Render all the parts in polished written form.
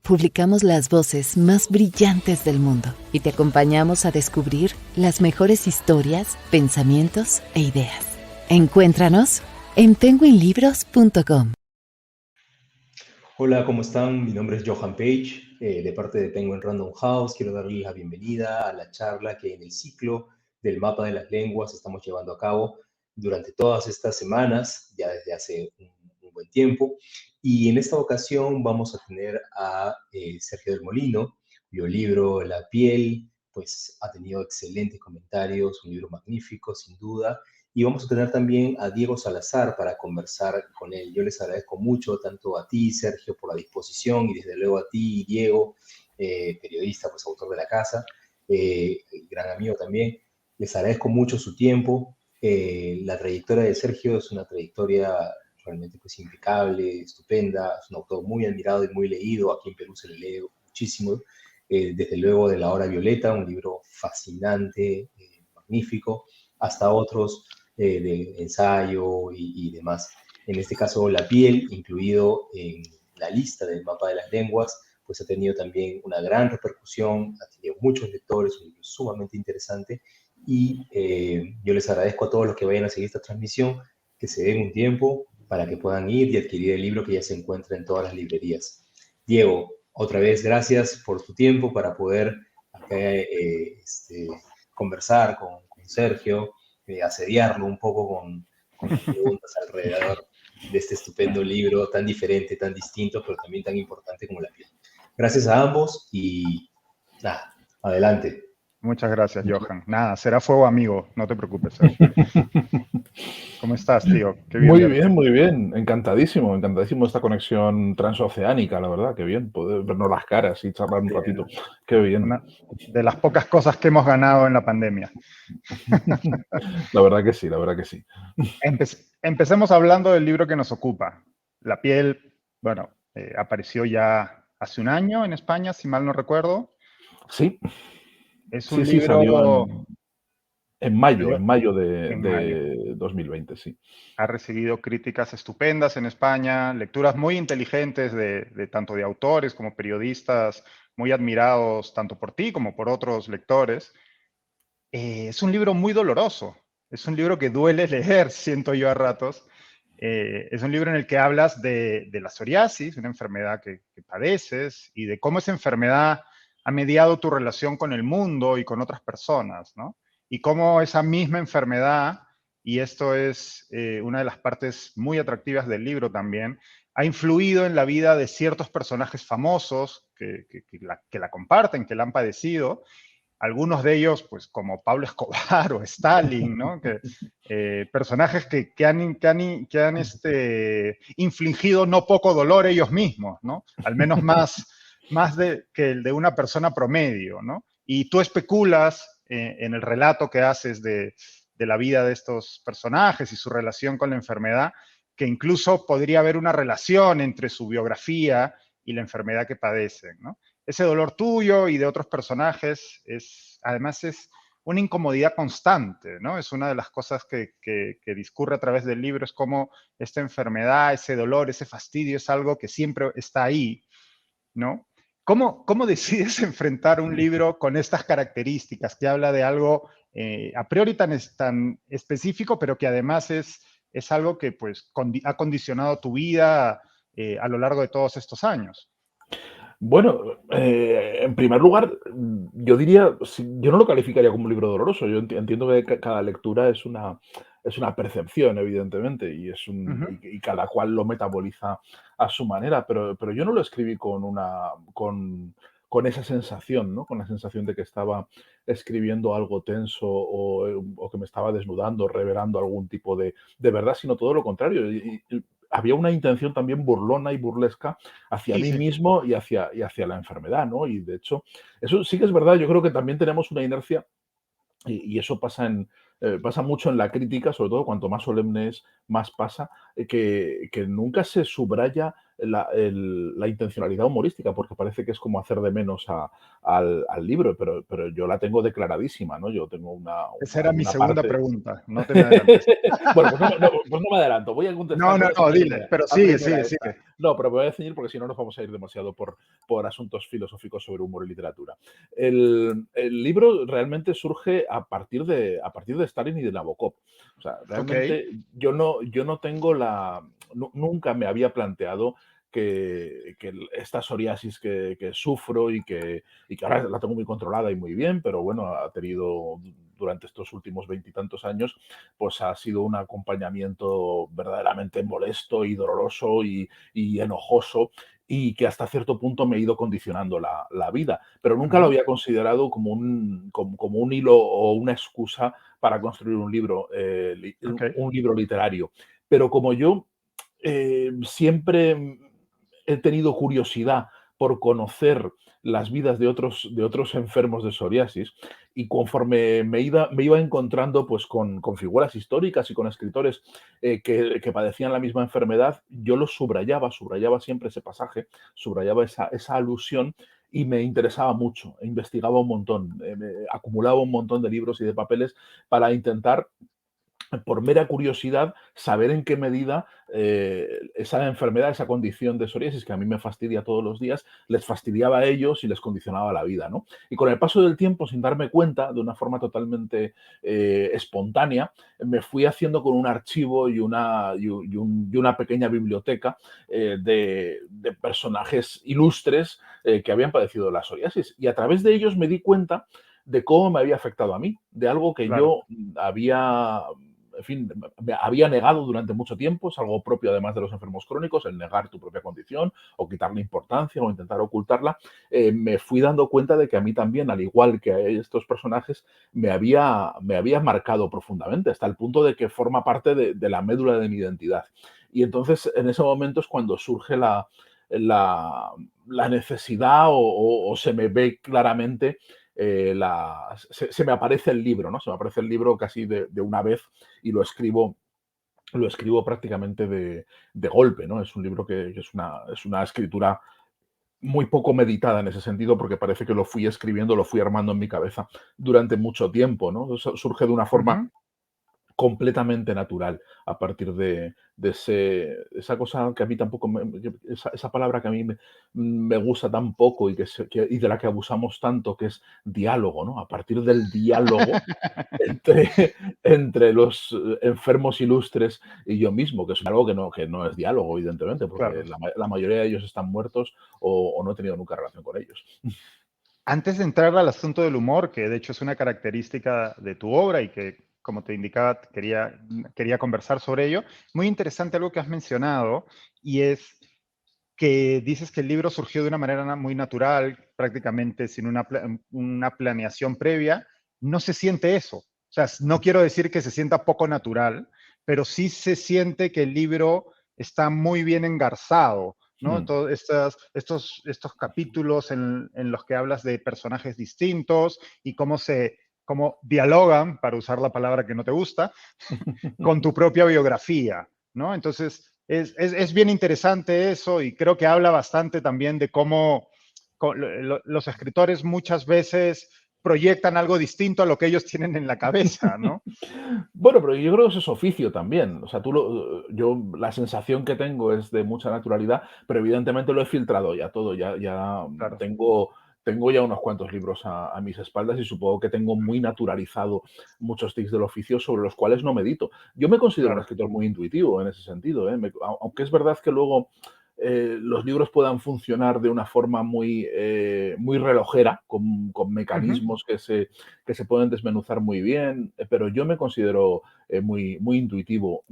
publicamos las voces más brillantes del mundo y te acompañamos a descubrir las mejores historias, pensamientos e ideas. Encuéntranos en penguinlibros.com. Hola, ¿cómo están? Mi nombre es Johan Page, de parte de Penguin Random House. Quiero darles la bienvenida a la charla que en el ciclo del mapa de las lenguas estamos llevando a cabo durante todas estas semanas, ya desde hace un buen tiempo. Y en esta ocasión vamos a tener a Sergio del Molino, cuyo libro La piel, pues ha tenido excelentes comentarios, un libro magnífico, sin duda. Y vamos a tener también a Diego Salazar para conversar con él. Yo les agradezco mucho, tanto a ti, Sergio, por la disposición, y desde luego a ti, Diego, periodista, pues autor de la casa, gran amigo también. Les agradezco mucho su tiempo. La trayectoria de Sergio es una trayectoria realmente pues impecable, estupenda. Es un autor muy admirado y muy leído. Aquí en Perú se le lee muchísimo. Desde luego de La Hora Violeta, un libro fascinante, magnífico, hasta otros de ensayo y demás. En este caso, La piel, incluido en la lista del mapa de las lenguas, pues ha tenido también una gran repercusión, ha tenido muchos lectores, un libro sumamente interesante, y yo les agradezco a todos los que vayan a seguir esta transmisión, que se den un tiempo para que puedan ir y adquirir el libro que ya se encuentra en todas las librerías. Diego, otra vez gracias por tu tiempo para poder acá, conversar con Sergio, asediarlo un poco con las preguntas alrededor de este estupendo libro tan diferente, tan distinto, pero también tan importante como La piel. Gracias a ambos y nada, adelante. Muchas gracias, Johan. Nada, será fuego amigo, no te preocupes, Sergio. ¿Cómo estás, tío? Qué bien Muy verte. bien, muy bien. Encantadísimo, encantadísimo esta conexión transoceánica, la verdad. Qué bien poder vernos las caras y charlar un ratito. Qué bien. Una de las pocas cosas que hemos ganado en la pandemia. La verdad que sí, la verdad que sí. Empecemos hablando del libro que nos ocupa. La piel, bueno, apareció ya hace un año en España, si mal no recuerdo. Sí. Es un Sí, libro... salió en mayo en mayo. de 2020, sí. Ha recibido críticas estupendas en España, lecturas muy inteligentes de tanto de autores como periodistas, muy admirados tanto por ti como por otros lectores. Es un libro muy doloroso, es un libro que duele leer, siento yo a ratos. Es un libro en el que hablas de la psoriasis, una enfermedad que padeces, y de cómo esa enfermedad ha mediado tu relación con el mundo y con otras personas, ¿no? Y cómo esa misma enfermedad, y esto es una de las partes muy atractivas del libro también, ha influido en la vida de ciertos personajes famosos que la comparten, que la han padecido. Algunos de ellos, pues como Pablo Escobar o Stalin, ¿no? Personajes que han infligido no poco dolor ellos mismos, ¿no? Al menos más que el de una persona promedio, ¿no? Y tú especulas en el relato que haces de la vida de estos personajes y su relación con la enfermedad, que incluso podría haber una relación entre su biografía y la enfermedad que padecen, ¿no? Ese dolor tuyo y de otros personajes además es una incomodidad constante, ¿no? Es una de las cosas que discurre a través del libro, es como esta enfermedad, ese dolor, ese fastidio es algo que siempre está ahí, ¿no? ¿Cómo decides enfrentar un libro con estas características, que habla de algo a priori tan específico, pero que además es algo que pues, ha condicionado tu vida a lo largo de todos estos años? Bueno, en primer lugar, yo diría, yo no lo calificaría como un libro doloroso. Yo entiendo que cada lectura es una percepción, evidentemente, y cada cual lo metaboliza a su manera, pero yo no lo escribí con esa sensación, ¿no? Con la sensación de que estaba escribiendo algo tenso o que me estaba desnudando, revelando algún tipo de verdad, sino todo lo contrario. Y había una intención también burlona y burlesca hacia mí mismo y hacia la enfermedad, ¿no? Y de hecho, eso sí que es verdad. Yo creo que también tenemos una inercia y eso pasa mucho en la crítica, sobre todo cuanto más solemne es, más pasa, que nunca se subraya la intencionalidad humorística, porque parece que es como hacer de menos al libro, pero yo la tengo declaradísima, ¿no? Yo tengo Esa era mi una segunda parte... pregunta, no te me adelantes. Bueno, pues no me adelanto, voy a No, contestar no, con esa no, dile, pero la sigue, primera sigue, esta. sigue. No, pero me voy a ceñir porque si no nos vamos a ir demasiado por asuntos filosóficos sobre humor y literatura. El libro realmente surge a partir de Stalin y de Nabokov. O sea, Ok, realmente yo no tengo nunca me había planteado que esta psoriasis que sufro y que ahora la tengo muy controlada y muy bien, pero bueno, ha tenido durante estos últimos 20 y tantos años, pues ha sido un acompañamiento verdaderamente molesto y doloroso y enojoso, y que hasta cierto punto me ha ido condicionando la vida, pero nunca lo ujú, había considerado como un hilo o una excusa para construir un libro, ok, un libro literario. Pero como yo siempre he tenido curiosidad por conocer las vidas de otros enfermos de psoriasis, y conforme me iba encontrando pues, con figuras históricas y con escritores que padecían la misma enfermedad, yo lo subrayaba siempre ese pasaje, subrayaba esa alusión, y me interesaba mucho, investigaba un montón, acumulaba un montón de libros y de papeles para intentar, por mera curiosidad, saber en qué medida esa enfermedad, esa condición de psoriasis que a mí me fastidia todos los días, les fastidiaba a ellos y les condicionaba la vida, ¿no? Y con el paso del tiempo, sin darme cuenta, de una forma totalmente espontánea, me fui haciendo con un archivo y una pequeña biblioteca de personajes ilustres que habían padecido la psoriasis. Y a través de ellos me di cuenta de cómo me había afectado a mí, de algo que claro. yo había, en fin, me había negado durante mucho tiempo. Es algo propio además de los enfermos crónicos, el negar tu propia condición o quitarle importancia o intentar ocultarla. Me fui dando cuenta de que a mí también, al igual que a estos personajes, me había marcado profundamente, hasta el punto de que forma parte de la médula de mi identidad. Y entonces, en ese momento es cuando surge la, la necesidad o se me ve claramente se me aparece el libro, ¿no? Se me aparece el libro casi de una vez, y lo escribo prácticamente de golpe, ¿no? Es un libro que es una escritura muy poco meditada en ese sentido, porque parece que lo fui escribiendo, lo fui armando en mi cabeza durante mucho tiempo, ¿no? Surge de una forma Ujú. completamente natural a partir esa cosa que a mí tampoco, esa palabra que a mí me gusta tan poco y de la que abusamos tanto, que es diálogo, ¿no? A partir del diálogo entre, entre los enfermos ilustres y yo mismo, que es algo que no es diálogo, evidentemente, porque Claro. la mayoría de ellos están muertos o no he tenido nunca relación con ellos. Antes de entrar al asunto del humor, que de hecho es una característica de tu obra y que, como te indicaba, quería conversar sobre ello, muy interesante algo que has mencionado, y es que dices que el libro surgió de una manera muy natural, prácticamente sin una planeación previa. No se siente eso. O sea, no quiero decir que se sienta poco natural, pero sí se siente que el libro está muy bien engarzado, ¿no? Hmm. Todos estos capítulos en los que hablas de personajes distintos y cómo dialogan, para usar la palabra que no te gusta, con tu propia biografía, ¿no? Entonces, es bien interesante eso, y creo que habla bastante también de cómo los escritores muchas veces proyectan algo distinto a lo que ellos tienen en la cabeza, ¿no? Bueno, pero yo creo que eso es oficio también. O sea, yo la sensación que tengo es de mucha naturalidad, pero evidentemente lo he filtrado ya todo. Ya Claro, tengo ya unos cuantos libros a mis espaldas, y supongo que tengo muy naturalizado muchos tics del oficio sobre los cuales no medito. Yo me considero un claro, escritor muy intuitivo en ese sentido, ¿eh? Aunque es verdad que luego los libros puedan funcionar de una forma muy relojera, con ujú, mecanismos que se pueden desmenuzar muy bien, pero yo me considero muy intuitivo.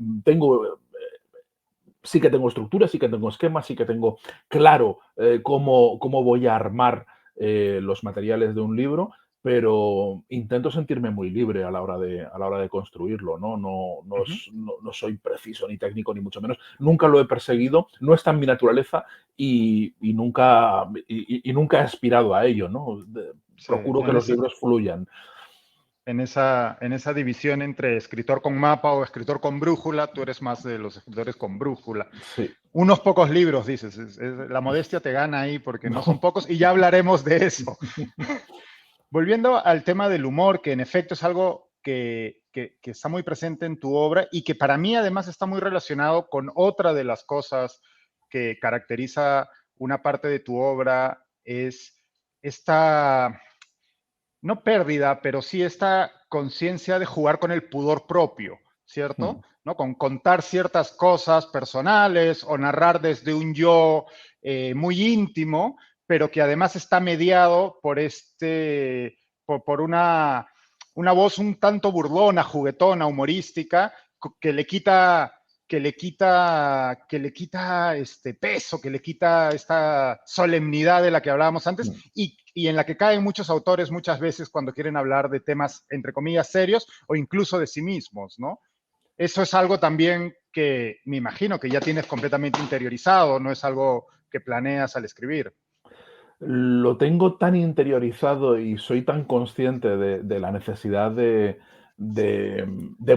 Sí que tengo estructura, sí que tengo esquemas, sí que tengo claro cómo voy a armar los materiales de un libro, pero intento sentirme muy libre a la hora de construirlo, ¿no? ujú. No soy preciso ni técnico, ni mucho menos. Nunca lo he perseguido, no está en mi naturaleza, y nunca he aspirado a ello, ¿no? Sí, Procuro que los libros fluyan. en esa división entre escritor con mapa o escritor con brújula. Tú eres más de los escritores con brújula. Sí. Unos pocos libros, dices. La modestia te gana ahí porque no son pocos y ya hablaremos de eso. Volviendo al tema del humor, que en efecto es algo que está muy presente en tu obra y que para mí además está muy relacionado con otra de las cosas que caracteriza una parte de tu obra, es esta, no pérdida, pero sí esta conciencia de jugar con el pudor propio, ¿cierto? ¿No? Con contar ciertas cosas personales o narrar desde un yo muy íntimo, pero que además está mediado por una voz un tanto burlona, juguetona, humorística, que le quita este peso, que le quita esta solemnidad de la que hablábamos antes y en la que caen muchos autores muchas veces cuando quieren hablar de temas, entre comillas, serios o incluso de sí mismos, ¿no? Eso es algo también que me imagino que ya tienes completamente interiorizado, no es algo que planeas al escribir. Lo tengo tan interiorizado y soy tan consciente de la necesidad de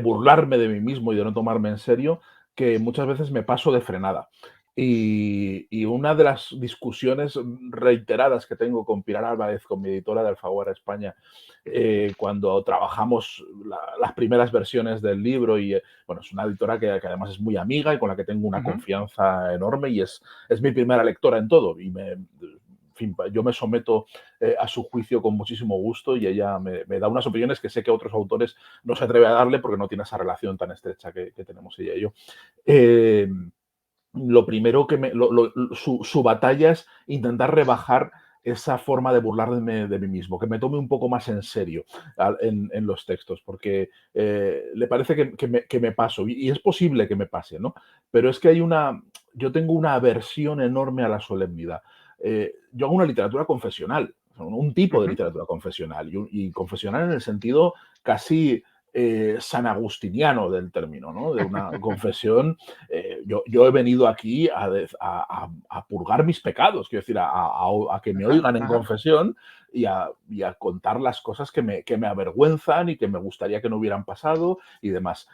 burlarme de mí mismo y de no tomarme en serio, que muchas veces me paso de frenada. Y una de las discusiones reiteradas que tengo con Pilar Álvarez, con mi editora de Alfaguara España, cuando trabajamos las primeras versiones del libro, y bueno, es una editora que además es muy amiga y con la que tengo una confianza enorme, y es mi primera lectora en todo, y en fin, yo me someto a su juicio con muchísimo gusto, y ella me da unas opiniones que sé que otros autores no se atreve a darle porque no tiene esa relación tan estrecha que tenemos ella y yo. Lo primero que su batalla es intentar rebajar esa forma de burlarme de mí mismo, que me tome un poco más en serio en los textos, porque le parece que me paso, y es posible que me pase, ¿no? Pero es que yo tengo una aversión enorme a la solemnidad. Yo hago una literatura confesional, un tipo de literatura confesional, y confesional en el sentido casi sanagustiniano del término, ¿no? De una confesión. Yo he venido aquí a purgar mis pecados, quiero decir, a que me oigan en confesión y a contar las cosas que me avergüenzan y que me gustaría que no hubieran pasado y demás.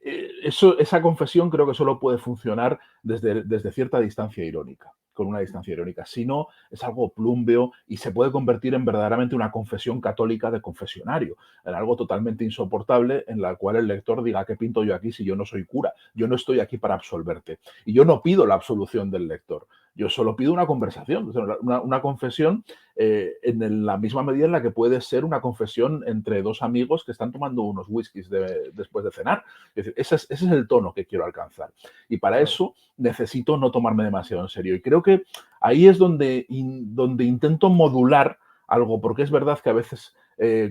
Esa confesión creo que solo puede funcionar desde cierta distancia irónica, con una distancia irónica. Si no, es algo plúmbeo y se puede convertir en verdaderamente una confesión católica de confesionario, en algo totalmente insoportable, en la cual el lector diga: ¿qué pinto yo aquí si yo no soy cura? Yo no estoy aquí para absolverte. Y yo no pido la absolución del lector. Yo solo pido una conversación, una confesión en la misma medida en la que puede ser una confesión entre dos amigos que están tomando unos whiskies después de cenar. Es decir, ese es el tono que quiero alcanzar. Y para eso necesito no tomarme demasiado en serio. Y creo que ahí es donde intento modular algo, porque es verdad que a veces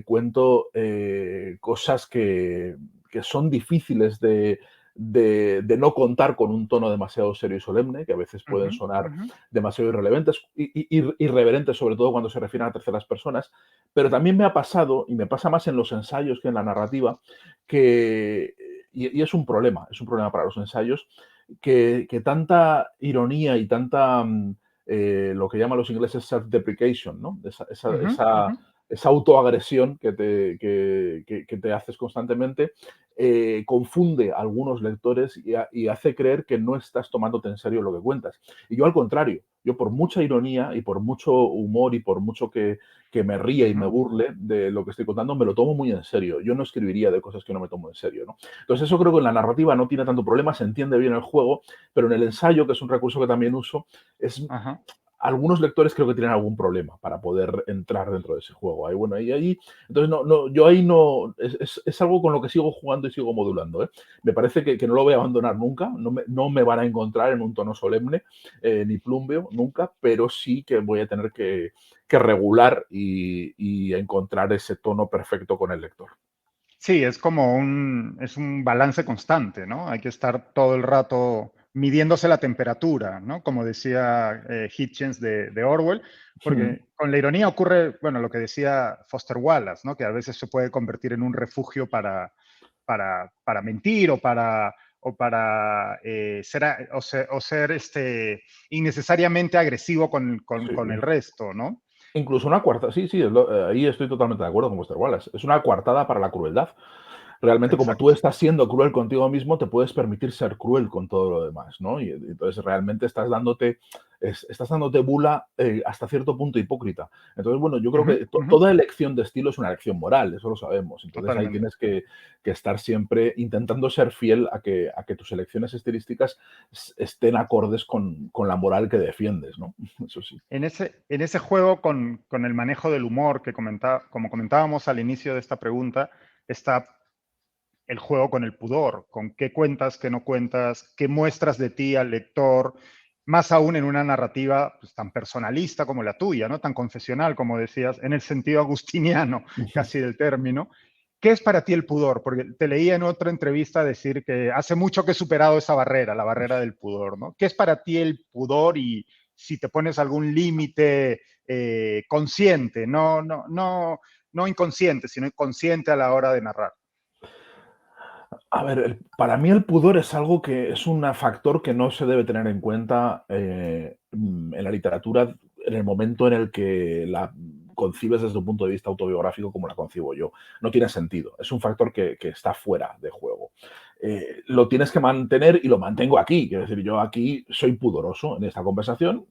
cuento cosas que son difíciles de no contar con un tono demasiado serio y solemne, que a veces pueden sonar demasiado irreverentes, sobre todo cuando se refieren a terceras personas. Pero también me ha pasado, y me pasa más en los ensayos que en la narrativa, y es un problema para los ensayos, que tanta ironía y tanta lo que llaman los ingleses self-deprecation, ¿no? Esa autoagresión que te haces constantemente, confunde a algunos lectores y hace creer que no estás tomándote en serio lo que cuentas. Y yo, al contrario, yo, por mucha ironía y por mucho humor y por mucho que me ría y me burle de lo que estoy contando, me lo tomo muy en serio. Yo no escribiría de cosas que no me tomo en serio, ¿no? Entonces, eso creo que en la narrativa no tiene tanto problema, se entiende bien el juego, pero en el ensayo, que es un recurso que también uso, algunos lectores creo que tienen algún problema para poder entrar dentro de ese juego. Entonces, yo ahí no, es algo con lo que sigo jugando y sigo modulando, ¿eh? Me parece que no lo voy a abandonar nunca, no me van a encontrar en un tono solemne ni plumbeo nunca, pero sí que voy a tener que regular y encontrar ese tono perfecto con el lector. Sí, es un balance constante, ¿no? Hay que estar todo el rato midiéndose la temperatura, ¿no? Como decía Hitchens de Orwell, porque con la ironía ocurre, bueno, lo que decía Foster Wallace, ¿no? Que a veces se puede convertir en un refugio para mentir o para ser innecesariamente agresivo con el resto, ¿no? Incluso una cuarta, sí, sí, ahí estoy totalmente de acuerdo con Buster Wallace. Es una coartada para la crueldad. Realmente, como tú Exacto. estás siendo cruel contigo mismo, te puedes permitir ser cruel con todo lo demás, ¿no? Y entonces realmente estás dándote bula hasta cierto punto hipócrita. Entonces, bueno, yo creo Ujú, que ujú, toda elección de estilo es una elección moral, eso lo sabemos. Entonces ahí totalmente. tienes que estar siempre intentando ser fiel a que tus elecciones estilísticas estén acordes con la moral que defiendes, ¿no? Eso sí. En ese juego con el manejo del humor como comentábamos al inicio de esta pregunta, está el juego con el pudor, con qué cuentas, qué no cuentas, qué muestras de ti al lector, más aún en una narrativa pues, tan personalista como la tuya, ¿no? Tan confesional, como decías, en el sentido agustiniano casi del término. ¿Qué es para ti el pudor? Porque te leía en otra entrevista decir que hace mucho que he superado esa barrera, la barrera del pudor, ¿no? ¿Qué es para ti el pudor y si te pones algún límite consciente, no inconsciente, sino consciente a la hora de narrar? A ver, para mí el pudor es algo que es un factor que no se debe tener en cuenta en la literatura en el momento en el que la concibes desde un punto de vista autobiográfico como la concibo yo. No tiene sentido. Es un factor que está fuera de juego. Lo tienes que mantener y lo mantengo aquí. Quiero decir, yo aquí soy pudoroso en esta conversación.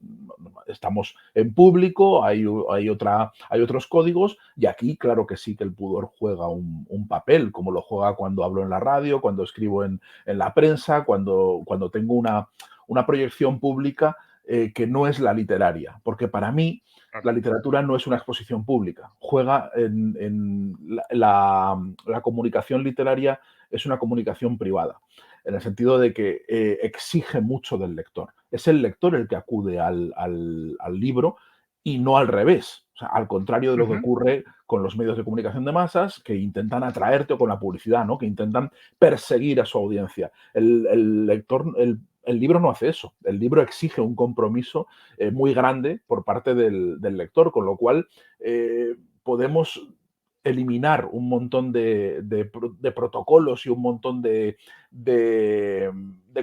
Estamos en público, hay otros códigos y aquí, claro que sí que el pudor juega un papel, como lo juega cuando hablo en la radio, cuando escribo en la prensa, cuando tengo una proyección pública que no es la literaria. Porque para mí la literatura no es una exposición pública. Juega en la comunicación literaria es una comunicación privada, en el sentido de que exige mucho del lector. Es el lector el que acude al libro y no al revés. O sea, al contrario de lo que Ujú. ocurre con los medios de comunicación de masas, que intentan atraerte o con la publicidad, ¿no? Que intentan perseguir a su audiencia. El lector, el libro no hace eso. El libro exige un compromiso muy grande por parte del lector, con lo cual podemos eliminar un montón de protocolos y un montón de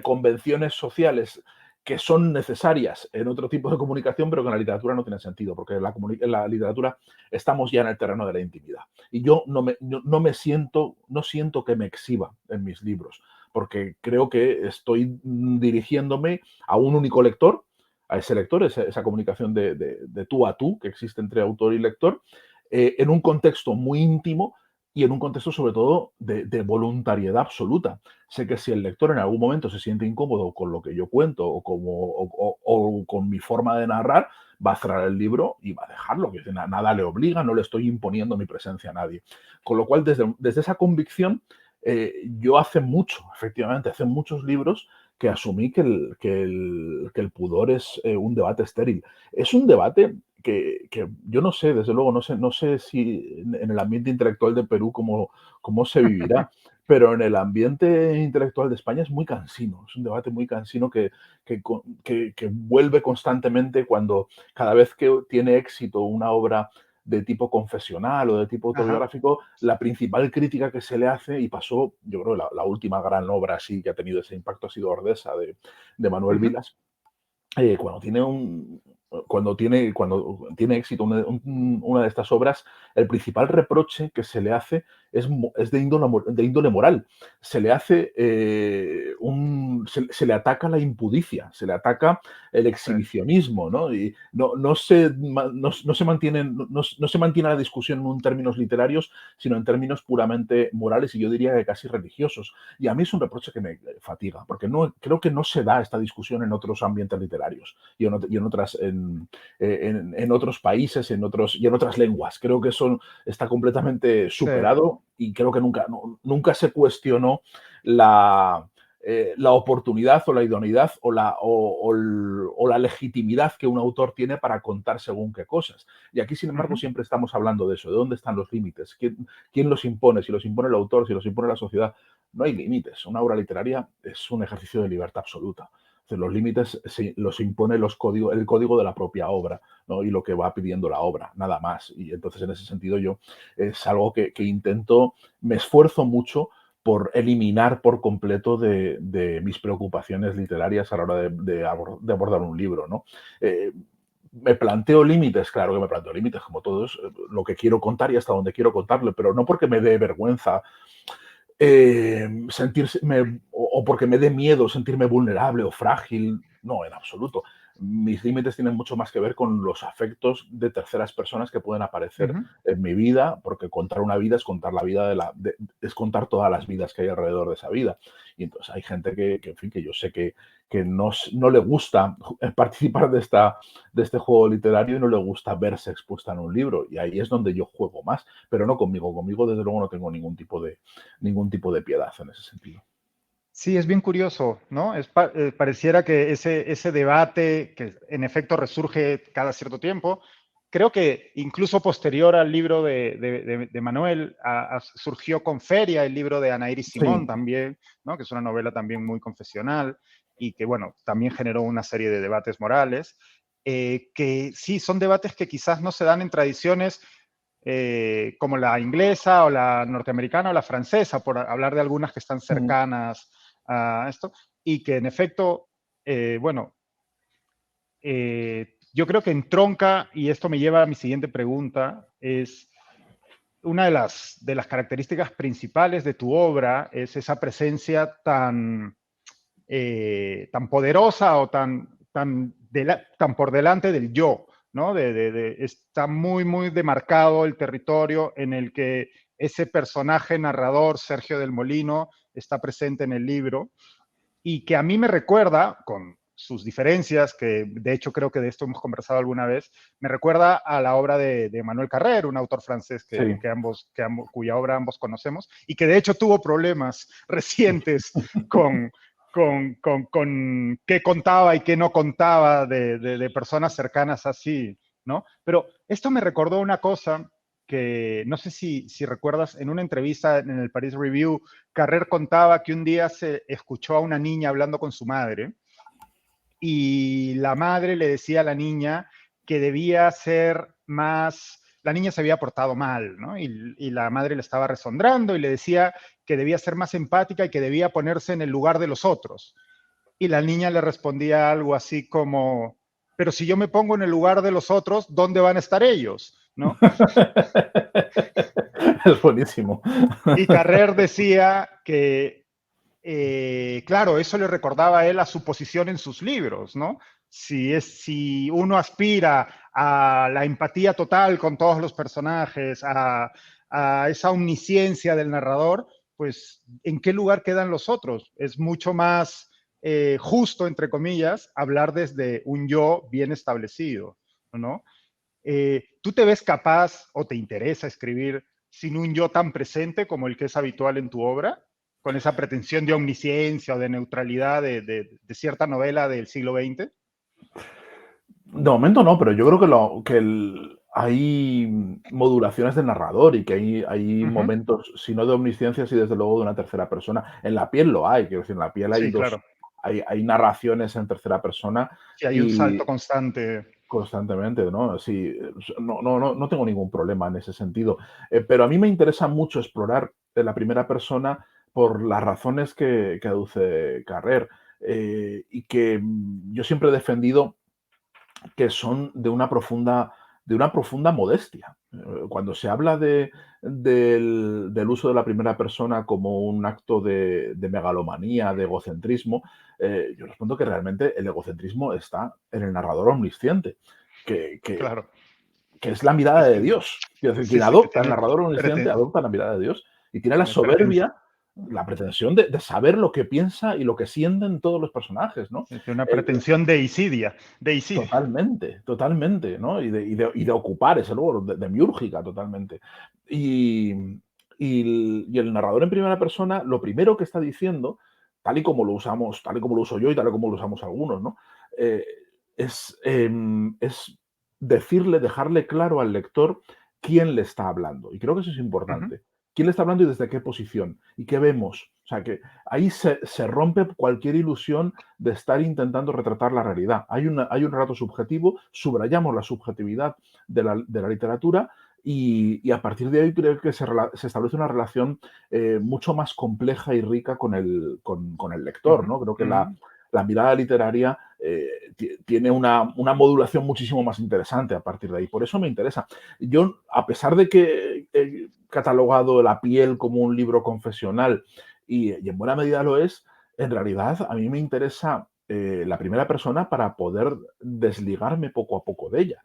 convenciones sociales que son necesarias en otro tipo de comunicación, pero que en la literatura no tienen sentido, porque en la literatura estamos ya en el terreno de la intimidad. Y yo no siento que me exhiba en mis libros, porque creo que estoy dirigiéndome a un único lector, a ese lector, esa comunicación de tú a tú que existe entre autor y lector, en un contexto muy íntimo y en un contexto sobre todo de voluntariedad absoluta. Sé que si el lector en algún momento se siente incómodo con lo que yo cuento o con mi forma de narrar, va a cerrar el libro y va a dejarlo, que nada le obliga, no le estoy imponiendo mi presencia a nadie. Con lo cual, desde esa convicción, yo efectivamente, hace muchos libros que asumí que el pudor es un debate estéril. Es un debate que yo no sé, desde luego, no sé si en el ambiente intelectual de Perú cómo se vivirá, pero en el ambiente intelectual de España es muy cansino, es un debate muy cansino que vuelve constantemente cuando cada vez que tiene éxito una obra de tipo confesional o de tipo Ajá. autobiográfico, la principal crítica que se le hace, y pasó, yo creo, la última gran obra así que ha tenido ese impacto ha sido Ordesa de Manuel Ujú. Vilas, cuando tiene éxito una de estas obras, el principal reproche que se le hace es de índole moral. Se le hace se le ataca la impudicia, se le ataca el Sí. exhibicionismo, ¿no? Y no se mantiene la discusión en términos literarios, sino en términos puramente morales y yo diría que casi religiosos. Y a mí es un reproche que me fatiga, porque creo que no se da esta discusión en otros ambientes literarios y en otros países y en otras lenguas. Creo que eso está completamente Sí. superado y creo que nunca se cuestionó la oportunidad o la idoneidad o la legitimidad que un autor tiene para contar según qué cosas. Y aquí, sin embargo, Ujú. siempre estamos hablando de eso, de dónde están los límites, quién los impone, si los impone el autor, si los impone la sociedad. No hay límites. Una obra literaria es un ejercicio de libertad absoluta. Los límites los impone el código de la propia obra, ¿no? Y lo que va pidiendo la obra, nada más. Y entonces, en ese sentido, yo es algo que intento, me esfuerzo mucho por eliminar por completo de mis preocupaciones literarias a la hora de abordar un libro, ¿no? me planteo límites, claro que me planteo límites, como todos, lo que quiero contar y hasta donde quiero contarlo, pero no porque me dé vergüenza o porque me dé miedo sentirme vulnerable o frágil, no, en absoluto. Mis límites tienen mucho más que ver con los afectos de terceras personas que pueden aparecer Ujú. en mi vida, porque contar una vida es contar la vida es contar todas las vidas que hay alrededor de esa vida. Y entonces hay gente en fin, que yo sé que no le gusta participar de este juego literario y no le gusta verse expuesta en un libro. Y ahí es donde yo juego más, pero no conmigo. Conmigo, desde luego, no tengo ningún tipo de piedad en ese sentido. Sí, es bien curioso, ¿no? Pareciera que ese debate, que en efecto resurge cada cierto tiempo, creo que incluso posterior al libro de Manuel, surgió con Feria, el libro de Ana Iris Simón Sí. también, ¿no? Que es una novela también muy confesional y que, bueno, también generó una serie de debates morales, que sí, son debates que quizás no se dan en tradiciones como la inglesa o la norteamericana o la francesa, por hablar de algunas que están Mm. cercanas a esto, y que en efecto, bueno, yo creo que entronca, y esto me lleva a mi siguiente pregunta, es una de las características principales de tu obra, es esa presencia tan poderosa o tan por delante del yo, ¿no? Está muy, muy demarcado el territorio en el que ese personaje narrador, Sergio del Molino, está presente en el libro y que a mí me recuerda, con sus diferencias, que de hecho creo que de esto hemos conversado alguna vez, me recuerda a la obra de Manuel Carrer, un autor francés Sí. cuya obra ambos conocemos, y que de hecho tuvo problemas recientes con qué contaba y qué no contaba de personas cercanas así, ¿no? Pero esto me recordó una cosa que no sé si recuerdas, en una entrevista en el Paris Review, Carrer contaba que un día se escuchó a una niña hablando con su madre y la madre le decía a la niña que debía ser más, la niña se había portado mal, ¿no? Y la madre le estaba resondrando y le decía que debía ser más empática y que debía ponerse en el lugar de los otros. Y la niña le respondía algo así como, pero si yo me pongo en el lugar de los otros, ¿dónde van a estar ellos? ¿No? Es buenísimo. Y Carrer decía que, claro, eso le recordaba a él a su posición en sus libros, ¿no? Si uno aspira a la empatía total con todos los personajes, a esa omnisciencia del narrador, pues, ¿en qué lugar quedan los otros? Es mucho más justo, entre comillas, hablar desde un yo bien establecido, ¿no? ¿Tú te ves capaz o te interesa escribir sin un yo tan presente como el que es habitual en tu obra? Con esa pretensión de omnisciencia o de neutralidad de cierta novela del siglo XX. De momento no, pero yo creo hay modulaciones del narrador y que hay Ujú. momentos, si no de omnisciencia, sí desde luego de una tercera persona. En la piel lo hay, quiero decir, en la piel Sí, claro. hay narraciones en tercera persona Sí, hay un salto y constante. constantemente, ¿no? Sí, no tengo ningún problema en ese sentido. Pero a mí me interesa mucho explorar en la primera persona por las razones que aduce Carrer, y que yo siempre he defendido que son de una profunda modestia. Cuando se habla del uso de la primera persona como un acto de megalomanía, de egocentrismo, yo respondo que realmente el egocentrismo está en el narrador omnisciente, que, que- Claro. que es la mirada de Dios. Quiero decir, Sí, quien sí, que adopta, el tiene, narrador omnisciente adopta la mirada de Dios y tiene la tiene pretensión. soberbia, la pretensión de saber lo que piensa y lo que sienten todos los personajes, ¿no? Tiene una pretensión de Totalmente, totalmente, ¿no? Y de ocupar ese lugar, demiúrgica totalmente. Y, y el narrador en primera persona, lo primero que está diciendo, tal y como lo uso yo y tal y como lo usamos algunos, ¿no? Eh, es decirle, dejarle claro al lector quién le está hablando. Y creo que eso es Ujú, importante. ¿Quién le está hablando y desde qué posición? ¿Y qué vemos? O sea, que ahí se rompe cualquier ilusión de estar intentando retratar la realidad. Hay un relato subjetivo, subrayamos la subjetividad de la literatura y a partir de ahí creo que se establece una relación mucho más compleja y rica con el lector, ujú, ¿no? Creo que ujú. la mirada literaria tiene una modulación muchísimo más interesante a partir de ahí. Por eso me interesa. Yo, a pesar de que he catalogado La piel como un libro confesional, y en buena medida lo es, en realidad a mí me interesa la primera persona para poder desligarme poco a poco de ella.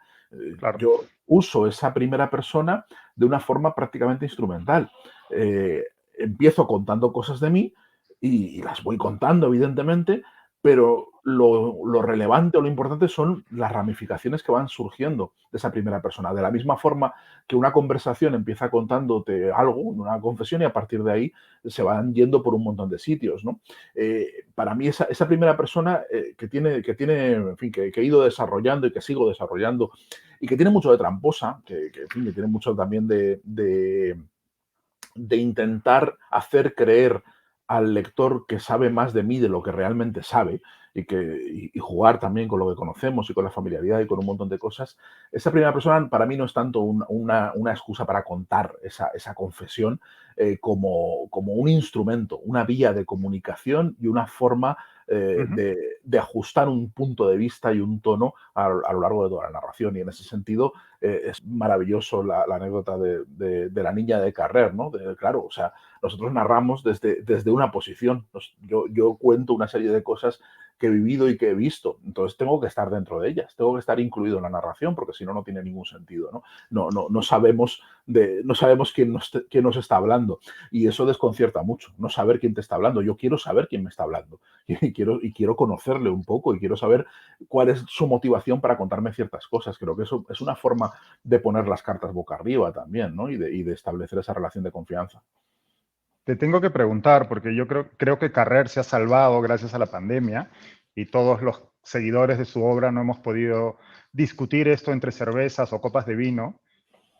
Claro. Yo uso esa primera persona de una forma prácticamente instrumental. Empiezo contando cosas de mí y las voy contando, evidentemente, pero lo relevante o lo importante son las ramificaciones que van surgiendo de esa primera persona. De la misma forma que una conversación empieza contándote algo, una confesión, y a partir de ahí se van yendo por un montón de sitios, ¿no? Para mí esa primera persona en fin, que he ido desarrollando y que sigo desarrollando y que tiene mucho de tramposa, en fin, que tiene mucho también de intentar hacer creer al lector que sabe más de mí de lo que realmente sabe y jugar también con lo que conocemos y con la familiaridad y con un montón de cosas. Esa primera persona para mí no es tanto una excusa para contar esa confesión como un instrumento, una vía de comunicación y una forma Ujú. de ajustar un punto de vista y un tono a lo largo de toda la narración. Y en ese sentido es maravilloso la anécdota de la niña de Carrer, ¿no? Claro, o sea, nosotros narramos desde una posición. Yo cuento una serie de cosas que he vivido y que he visto. Entonces tengo que estar dentro de ellas, tengo que estar incluido en la narración, porque si no, no tiene ningún sentido, ¿no? No sabemos, no sabemos quién nos está hablando. Y eso desconcierta mucho, no saber quién te está hablando. Yo quiero saber quién me está hablando y quiero conocerle un poco y quiero saber cuál es su motivación para contarme ciertas cosas. Creo que eso es una forma de poner las cartas boca arriba también, ¿no? Y de establecer esa relación de confianza. Te tengo que preguntar, porque yo creo que Carrer se ha salvado gracias a la pandemia y todos los seguidores de su obra no hemos podido discutir esto entre cervezas o copas de vino.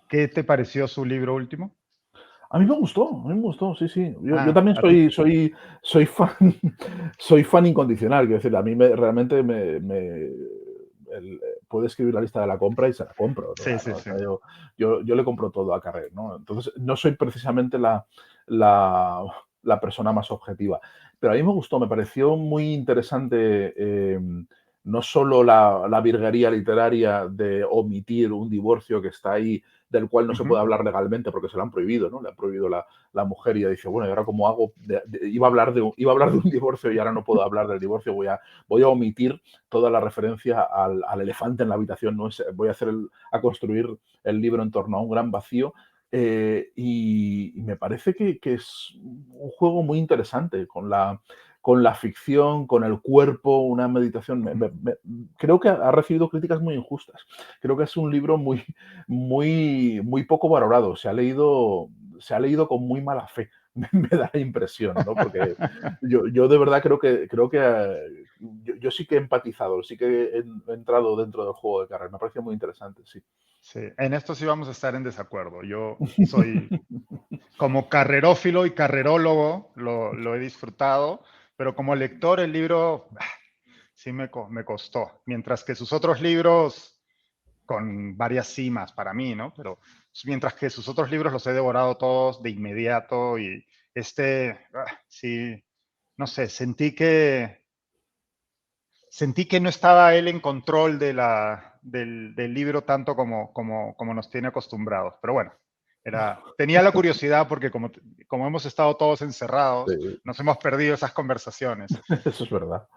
¿Qué te pareció su libro último? A mí me gustó, sí, sí. Yo Ah, también a ti. soy fan, soy fan incondicional, quiero decir, a mí realmente puede escribir la lista de la compra y se la compro, Sí, ¿no? sí, O sí. sea, yo le compro todo a Carrer, ¿no? Entonces, no soy precisamente la, la persona más objetiva, pero a mí me gustó, me pareció muy interesante no solo la virguería literaria de omitir un divorcio que está ahí del cual no se Ujú. puede hablar legalmente porque se lo han prohibido, ¿no? Le han prohibido la mujer y ella dice, bueno, ¿y ahora cómo hago? Iba a hablar de un divorcio y ahora no puedo hablar del divorcio, voy a omitir toda la referencia al elefante en la habitación, ¿no? Voy a construir el libro en torno a un gran vacío y me parece que es un juego muy interesante con la ficción, con el cuerpo, una meditación. Creo que ha recibido críticas muy injustas. Creo que es un libro muy poco valorado. Se ha leído con muy mala fe, me da la impresión, ¿no? Porque yo de verdad creo que yo sí que he empatizado, sí que he entrado dentro del juego de Carrer. Me ha parecido muy interesante, sí. Sí, en esto sí vamos a estar en desacuerdo. Yo soy como carrerófilo y carrerólogo, lo he disfrutado, pero como lector el libro sí me costó. Mientras que sus otros libros, con varias cimas para mí, ¿no? Pero mientras que sus otros libros los he devorado todos de inmediato y sí, no sé, sentí que no estaba él en control del libro tanto como nos tiene acostumbrados. Pero bueno, tenía la curiosidad porque como hemos estado todos encerrados, Sí, nos hemos perdido esas conversaciones. eso es verdad.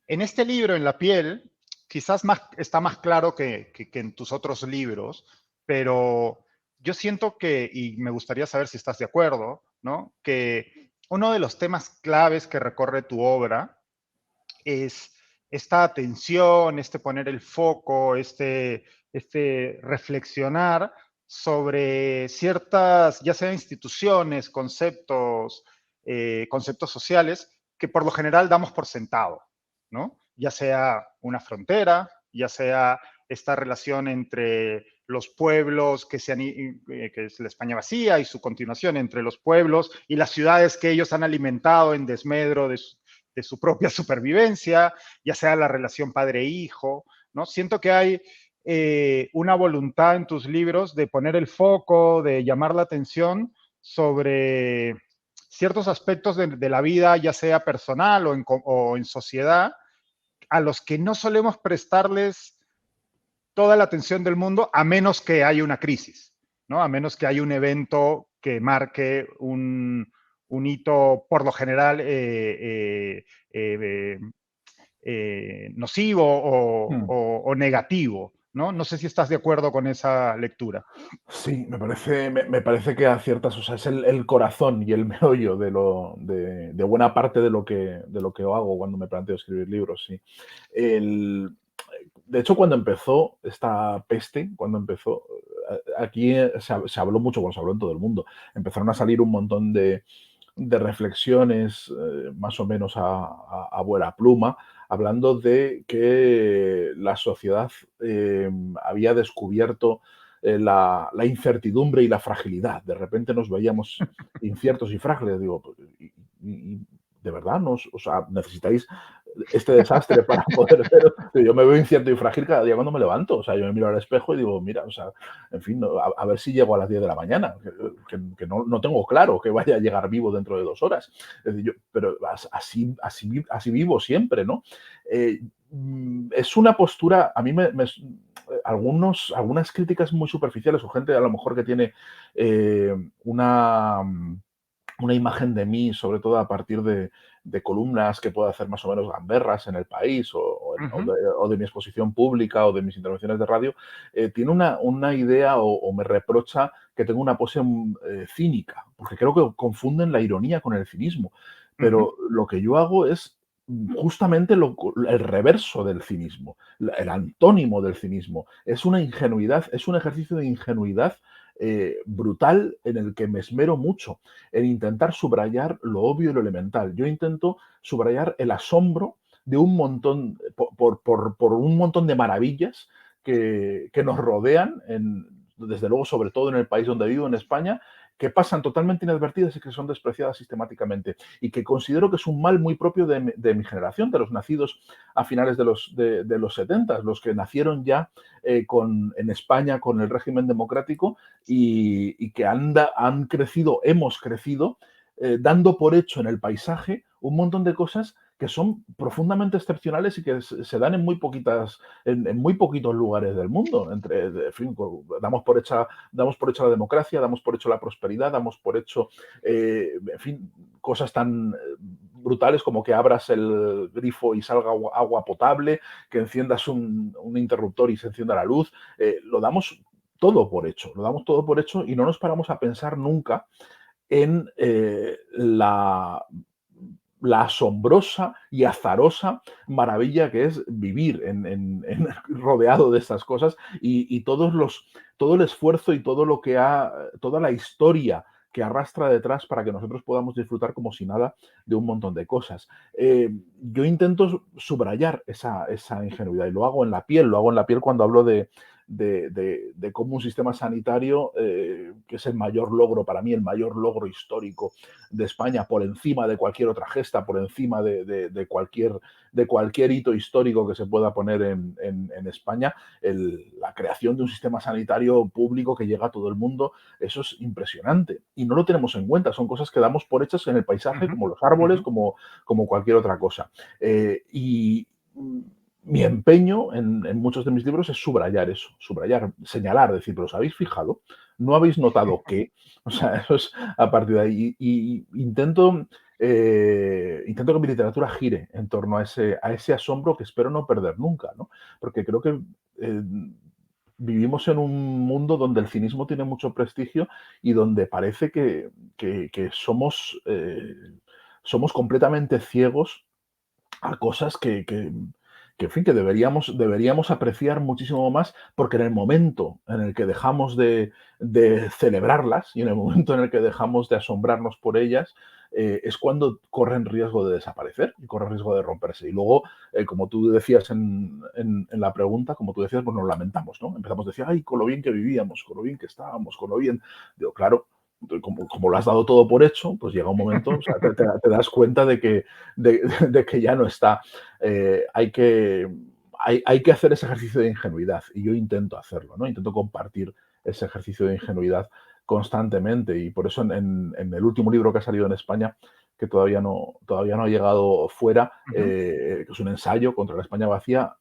En este libro, en La piel, quizás está más claro que en tus otros libros, pero yo siento y me gustaría saber si estás de acuerdo, ¿no? Que uno de los temas claves que recorre tu obra es esta atención, este poner el foco, este reflexionar sobre ciertas, ya sea instituciones, conceptos sociales que por lo general damos por sentado, ¿no? Ya sea una frontera, ya sea esta relación entre los pueblos que es la España vacía y su continuación entre los pueblos y las ciudades que ellos han alimentado en desmedro de su propia supervivencia, ya sea la relación padre-hijo, ¿no? Siento que hay una voluntad en tus libros de poner el foco, de llamar la atención sobre ciertos aspectos de la vida, ya sea personal o en sociedad, a los que no solemos prestarles toda la atención del mundo, a menos que haya una crisis, ¿no? A menos que haya un evento que marque un hito, por lo general, nocivo o negativo, ¿no? No sé si estás de acuerdo con esa lectura. Sí, me parece que aciertas, o sea, es el corazón y el meollo de buena parte de lo que hago cuando me planteo escribir libros, sí. De hecho, cuando empezó esta peste, cuando empezó, aquí se habló mucho, bueno, se habló en todo el mundo, empezaron a salir un montón de reflexiones más o menos a vuela pluma, hablando de que la sociedad había descubierto la incertidumbre y la fragilidad. De repente nos veíamos inciertos y frágiles. Digo, pues, ¿de verdad o sea, necesitáis este desastre para poder ver? Yo me veo incierto y frágil cada día cuando me levanto. O sea, yo me miro al espejo y digo, mira, o sea, en fin, a ver si llego a las 10 de la mañana, que no tengo claro que vaya a llegar vivo dentro de 2 horas. Es decir, pero así vivo siempre, ¿no? Es una postura, a mí algunas críticas muy superficiales o gente a lo mejor que tiene eh, una, una imagen de mí, sobre todo a partir de columnas que puedo hacer más o menos gamberras en El País o de mi exposición pública o de mis intervenciones de radio, tiene una idea o me reprocha que tengo una pose cínica, porque creo que confunden la ironía con el cinismo. Pero lo que yo hago es justamente el reverso del cinismo, el antónimo del cinismo. Es una ingenuidad, es un ejercicio de ingenuidad brutal en el que me esmero mucho en intentar subrayar lo obvio y lo elemental. Yo intento subrayar el asombro de un montón, por un montón de maravillas que nos rodean, desde luego, sobre todo en el país donde vivo, en España, que pasan totalmente inadvertidas y que son despreciadas sistemáticamente, y que considero que es un mal muy propio de mi generación, de los nacidos a finales de los 70, los que nacieron ya en España con el régimen democrático y que han crecido, hemos crecido, dando por hecho en el paisaje un montón de cosas que son profundamente excepcionales y que se dan en muy poquitos lugares del mundo. En fin, damos por hecha la democracia, damos por hecho la prosperidad, damos por hecho, en fin, cosas tan brutales como que abras el grifo y salga agua potable, que enciendas un interruptor y se encienda la luz. Lo damos todo por hecho y no nos paramos a pensar nunca en la asombrosa y azarosa maravilla que es vivir rodeado de estas cosas y todo el esfuerzo y toda la historia que arrastra detrás para que nosotros podamos disfrutar como si nada de un montón de cosas. Yo intento subrayar esa ingenuidad y lo hago en la piel cuando hablo de cómo un sistema sanitario, que es el mayor logro para mí, el mayor logro histórico de España, por encima de cualquier otra gesta, por encima de cualquier hito histórico que se pueda poner en España, la creación de un sistema sanitario público que llega a todo el mundo, eso es impresionante. Y no lo tenemos en cuenta, son cosas que damos por hechas en el paisaje, como los árboles, como cualquier otra cosa. Y mi empeño en muchos de mis libros es subrayar eso, señalar, decir, pero ¿os habéis fijado? ¿No habéis notado qué? O sea, eso es a partir de ahí. Y intento que mi literatura gire en torno a ese asombro que espero no perder nunca, ¿no? Porque creo que vivimos en un mundo donde el cinismo tiene mucho prestigio y donde parece que somos completamente ciegos a cosas en fin, que deberíamos apreciar muchísimo más, porque en el momento en el que dejamos de celebrarlas y en el momento en el que dejamos de asombrarnos por ellas, es cuando corren riesgo de desaparecer y corren riesgo de romperse. Y luego, como tú decías en la pregunta, como tú decías, pues nos lamentamos, ¿no? Empezamos a decir, ay, con lo bien que vivíamos, con lo bien que estábamos, con lo bien. Digo, claro, como lo has dado todo por hecho, pues llega un momento, o sea, te das cuenta de que ya no está. Hay que hacer ese ejercicio de ingenuidad y yo intento hacerlo, ¿no? Intento compartir ese ejercicio de ingenuidad constantemente, y por eso en el último libro que ha salido en España, que todavía no ha llegado fuera, Ujú. que es un ensayo contra la España vacía,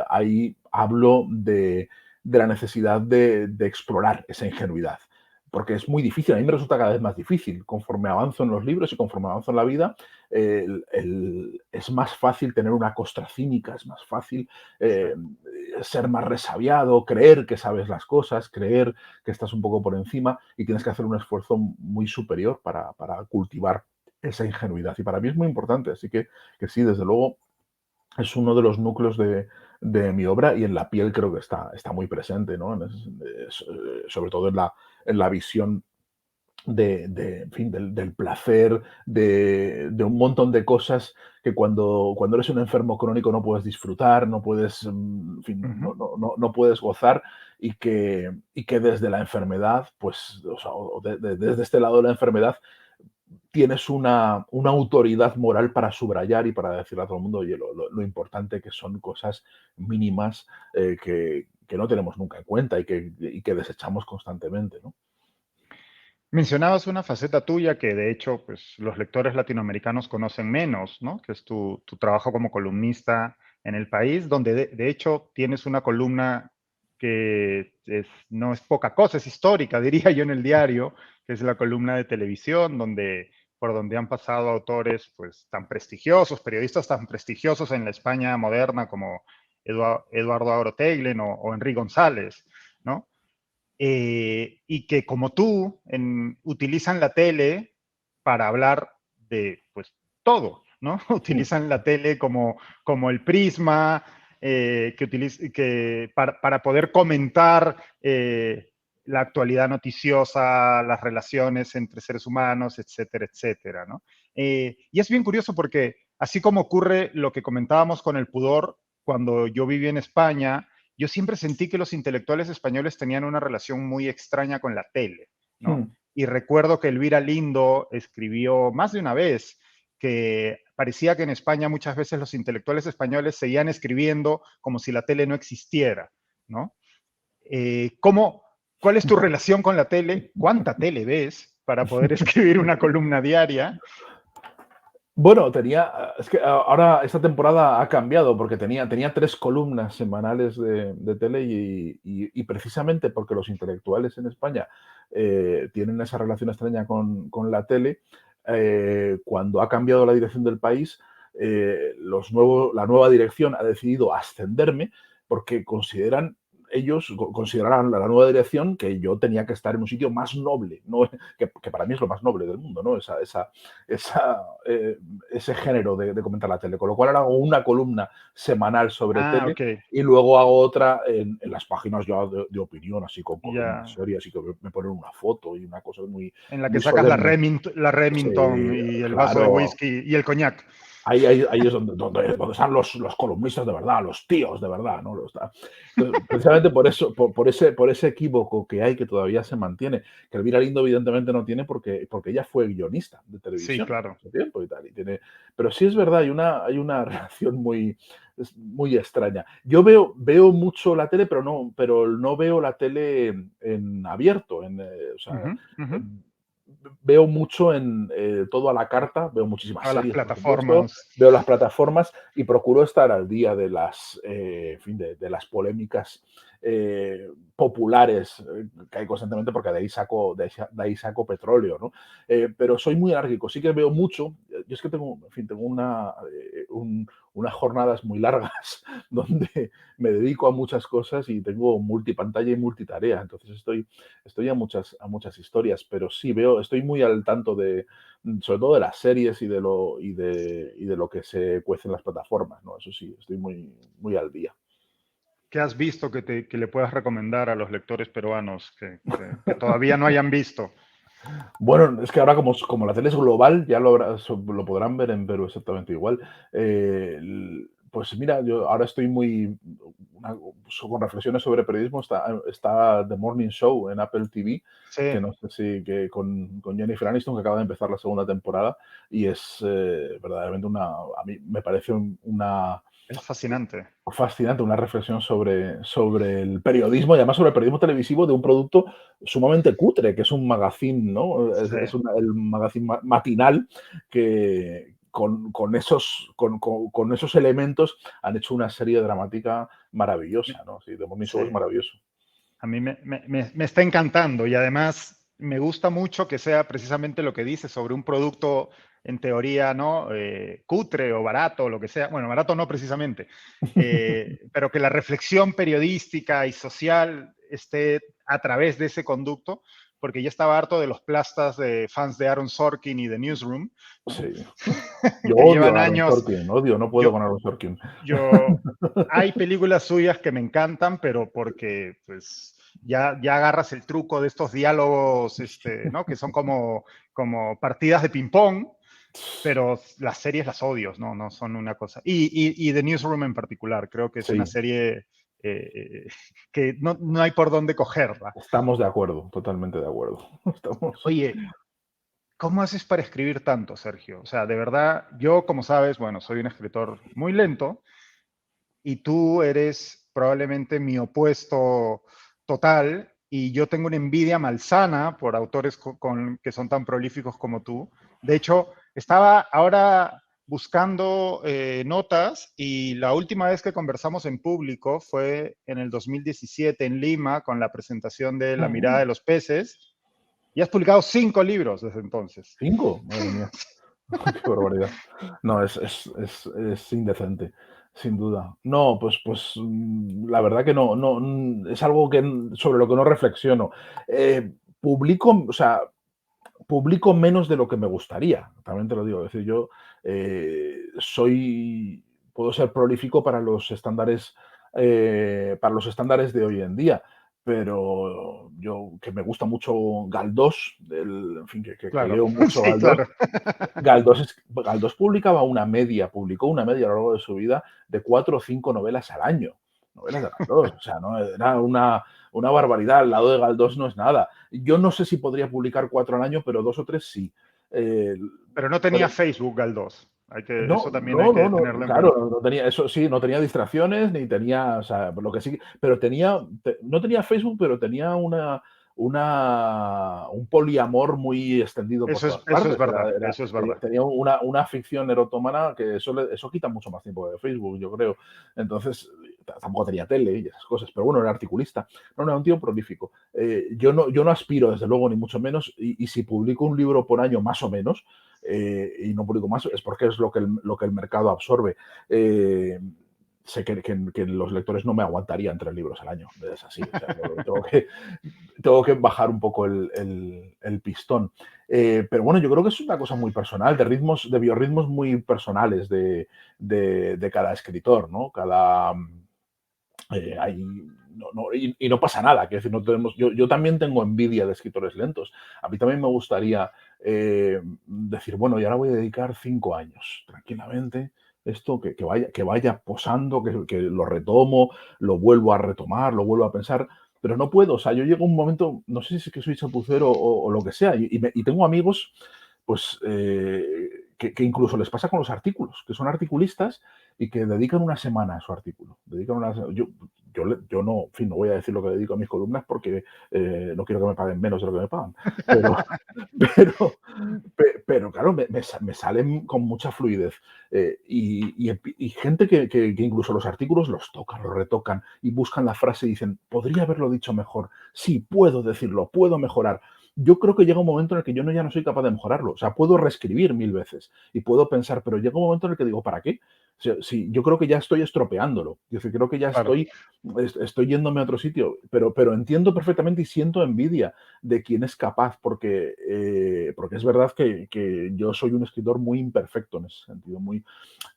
ahí hablo de la necesidad de explorar esa ingenuidad, porque es muy difícil, a mí me resulta cada vez más difícil, conforme avanzo en los libros y conforme avanzo en la vida, es más fácil tener una costra cínica, es más fácil Sí. ser más resabiado, creer que sabes las cosas, creer que estás un poco por encima, y tienes que hacer un esfuerzo muy superior para cultivar esa ingenuidad. Y para mí es muy importante, así que sí, desde luego es uno de los núcleos de mi obra, y en la piel creo que está muy presente, ¿no? Sobre todo en la visión en fin, del placer, de un montón de cosas que cuando eres un enfermo crónico no puedes disfrutar, no puedes, en fin, Ujú. no puedes gozar, y que desde la enfermedad, pues, o sea, desde este lado de la enfermedad tienes una autoridad moral para subrayar y para decirle a todo el mundo, oye, lo importante que son cosas mínimas, que no tenemos nunca en cuenta y que desechamos constantemente, ¿no? Mencionabas una faceta tuya que de hecho pues, los lectores latinoamericanos conocen menos, ¿no? Que es tu trabajo como columnista en El País, donde de hecho tienes una columna que no es poca cosa, es histórica, diría yo, en el diario, que es la columna de televisión, por donde han pasado autores pues, tan prestigiosos, periodistas tan prestigiosos en la España moderna como Eduardo Agroteglen o Henry González, ¿no? Y que como tú utilizan la tele para hablar de pues todo, ¿no? Mm. Utilizan la tele como el prisma, para poder comentar la actualidad noticiosa, las relaciones entre seres humanos, etcétera, etcétera, ¿no? Y es bien curioso porque así como ocurre lo que comentábamos con el pudor, cuando yo viví en España, yo siempre sentí que los intelectuales españoles tenían una relación muy extraña con la tele, ¿no? Mm. Y recuerdo que Elvira Lindo escribió más de una vez que parecía que en España muchas veces los intelectuales españoles seguían escribiendo como si la tele no existiera, ¿no? ¿Cómo, ¿Cuál es tu relación con la tele? ¿Cuánta tele ves para poder escribir una columna diaria? Bueno, es que ahora esta temporada ha cambiado porque tenía 3 columnas semanales de tele, y precisamente porque los intelectuales en España tienen esa relación extraña con la tele, cuando ha cambiado la dirección del país, la nueva dirección ha decidido ascenderme porque consideraran la nueva dirección que yo tenía que estar en un sitio más noble, ¿no? Que para mí es lo más noble del mundo, ¿no? Esa, ese género de comentar la tele, con lo cual ahora hago una columna semanal sobre Ah, tele, ok, y luego hago otra en las páginas ya de opinión, así con columnas ya. serias, y que me ponen una foto y una cosa muy, En la que muy sacas solemne. la Remington Sí, y el vaso de claro. whisky y el coñac. Ahí es donde están los columnistas de verdad, los tíos de verdad, ¿no? Entonces, precisamente por ese equívoco que hay, que todavía se mantiene, que Elvira Lindo evidentemente no tiene, porque ella fue guionista de Sí, televisión claro. hace tiempo y tal, pero sí es verdad, hay una relación muy extraña. Yo veo mucho la tele, pero no veo la tele en abierto, o sea, Ujú, ujú. em, veo mucho todo a la carta, veo muchísimas A las series, por supuesto, plataformas. veo las plataformas, y procuro estar al día en fin, de las polémicas populares que hay constantemente, porque de ahí saco petróleo, ¿no? Pero soy muy anárquico, sí que veo mucho. Yo es que en fin, tengo unas jornadas muy largas donde me dedico a muchas cosas y tengo multipantalla y multitarea, entonces estoy a muchas historias, pero sí estoy muy al tanto sobre todo de las series y de lo que se cuece en las plataformas, ¿no? Eso sí, estoy muy, muy al día. ¿Qué has visto que le puedas recomendar a los lectores peruanos que todavía no hayan visto? Bueno, es que ahora como la tele es global, ya lo podrán ver en Perú exactamente igual. Pues mira, yo ahora estoy con reflexiones sobre periodismo. Está The Morning Show en Apple TV, Sí, que no sé si con Jennifer Aniston, que acaba de empezar la segunda temporada, y es verdaderamente a mí me parece Es fascinante. Fascinante, una reflexión sobre el periodismo y además sobre el periodismo televisivo de un producto sumamente cutre, que es un magazine, ¿no? Sí, El magazine matinal que con esos elementos han hecho una serie dramática maravillosa, ¿no? Sí, The Morning sí. Show es maravilloso. A mí me está encantando y además me gusta mucho que sea precisamente lo que dice sobre un producto en teoría, ¿no? Cutre o barato, o lo que sea. Bueno, barato no precisamente, pero que la reflexión periodística y social esté a través de ese conducto, porque ya estaba harto de los plastas de fans de Aaron Sorkin y de Newsroom, ¿no? Sí. Yo Que odio llevan a Aaron años. Sorkin, no puedo Yo, con Aaron Sorkin. hay películas suyas que me encantan, pero porque pues ya agarras el truco de estos diálogos, ¿no? Que son como partidas de ping-pong, pero las series las odio, ¿no? No son una cosa. Y The Newsroom en particular, creo que es una Sí, serie que no hay por dónde cogerla. estamos de acuerdo, totalmente de acuerdo. Estamos... Oye, ¿cómo haces para escribir tanto, Sergio? O sea, de verdad, yo, como sabes, bueno, soy un escritor muy lento, y tú eres probablemente mi opuesto total y yo tengo una envidia malsana por autores que son tan prolíficos como tú. De hecho, estaba ahora buscando notas y la última vez que conversamos en público fue en el 2017 en Lima con la presentación de La mirada de los peces y has publicado 5 libros desde entonces. ¿5? Madre mía. Qué barbaridad. No, es indecente, sin duda. No, la verdad que no, es algo sobre lo que no reflexiono. Publico, o sea, publico menos de lo que me gustaría, también te lo digo. Es decir, yo puedo ser prolífico para los estándares de hoy en día, pero yo, que me gusta mucho Galdós, en fin, que Claro, leo mucho sí, Galdós. claro. Galdós publicó una media a lo largo de su vida de 4 o 5 novelas al año. Novelas de Galdós, o sea, no era una barbaridad. Al lado de Galdós no es nada. Yo no sé si podría publicar 4 al año, pero 2 o 3 sí. Eh, Pero no tenía pero Facebook Galdós. Eso no, también hay no, no, que no, tenerlo en cuenta. claro, no tenía, eso sí, no tenía distracciones, ni tenía, o sea, por lo que sí, pero no tenía Facebook, pero tenía un poliamor muy extendido por todas Eso es partes. verdad, eso es verdad. Tenía una ficción erotomana que eso quita mucho más tiempo de Facebook, yo creo. Entonces, tampoco tenía tele y esas cosas, pero bueno, era articulista. No, era un tío prolífico. Yo no aspiro, desde luego, ni mucho menos, y si publico un libro por año, más o menos, y no publico más, es porque es lo que el mercado absorbe. Sé que los lectores no me aguantarían 3 libros al año. Es así. O sea, tengo que bajar un poco el pistón. Pero bueno, yo creo que es una cosa muy personal, de biorritmos muy personales de cada escritor, ¿no? Y no pasa nada, quiero decir, no tenemos, yo también tengo envidia de escritores lentos. A mí también me gustaría decir, bueno, y ahora voy a dedicar 5 años tranquilamente, esto que vaya posando, que lo retomo, lo vuelvo a retomar, lo vuelvo a pensar, pero no puedo. O sea, yo llego a un momento, no sé si es que soy chapucero o lo que sea, y tengo amigos, pues, que incluso les pasa con los artículos, que son articulistas y que dedican una semana a su artículo. Yo no, en fin, no voy a decir lo que dedico a mis columnas porque no quiero que me paguen menos de lo que me pagan. Pero, pero, pero claro, me salen con mucha fluidez. Y gente que incluso los artículos los tocan, los retocan y buscan la frase y dicen, podría haberlo dicho mejor. Sí, puedo decirlo, puedo mejorar. Yo creo que llega un momento en el que ya no soy capaz de mejorarlo. O sea, puedo reescribir 1000 veces y puedo pensar, pero llega un momento en el que digo, ¿para qué? O sea, sí, yo creo que ya estoy estropeándolo. Es decir, creo que ya Claro. estoy yéndome a otro sitio, pero entiendo perfectamente y siento envidia de quien es capaz, porque es verdad que yo soy un escritor muy imperfecto en ese sentido,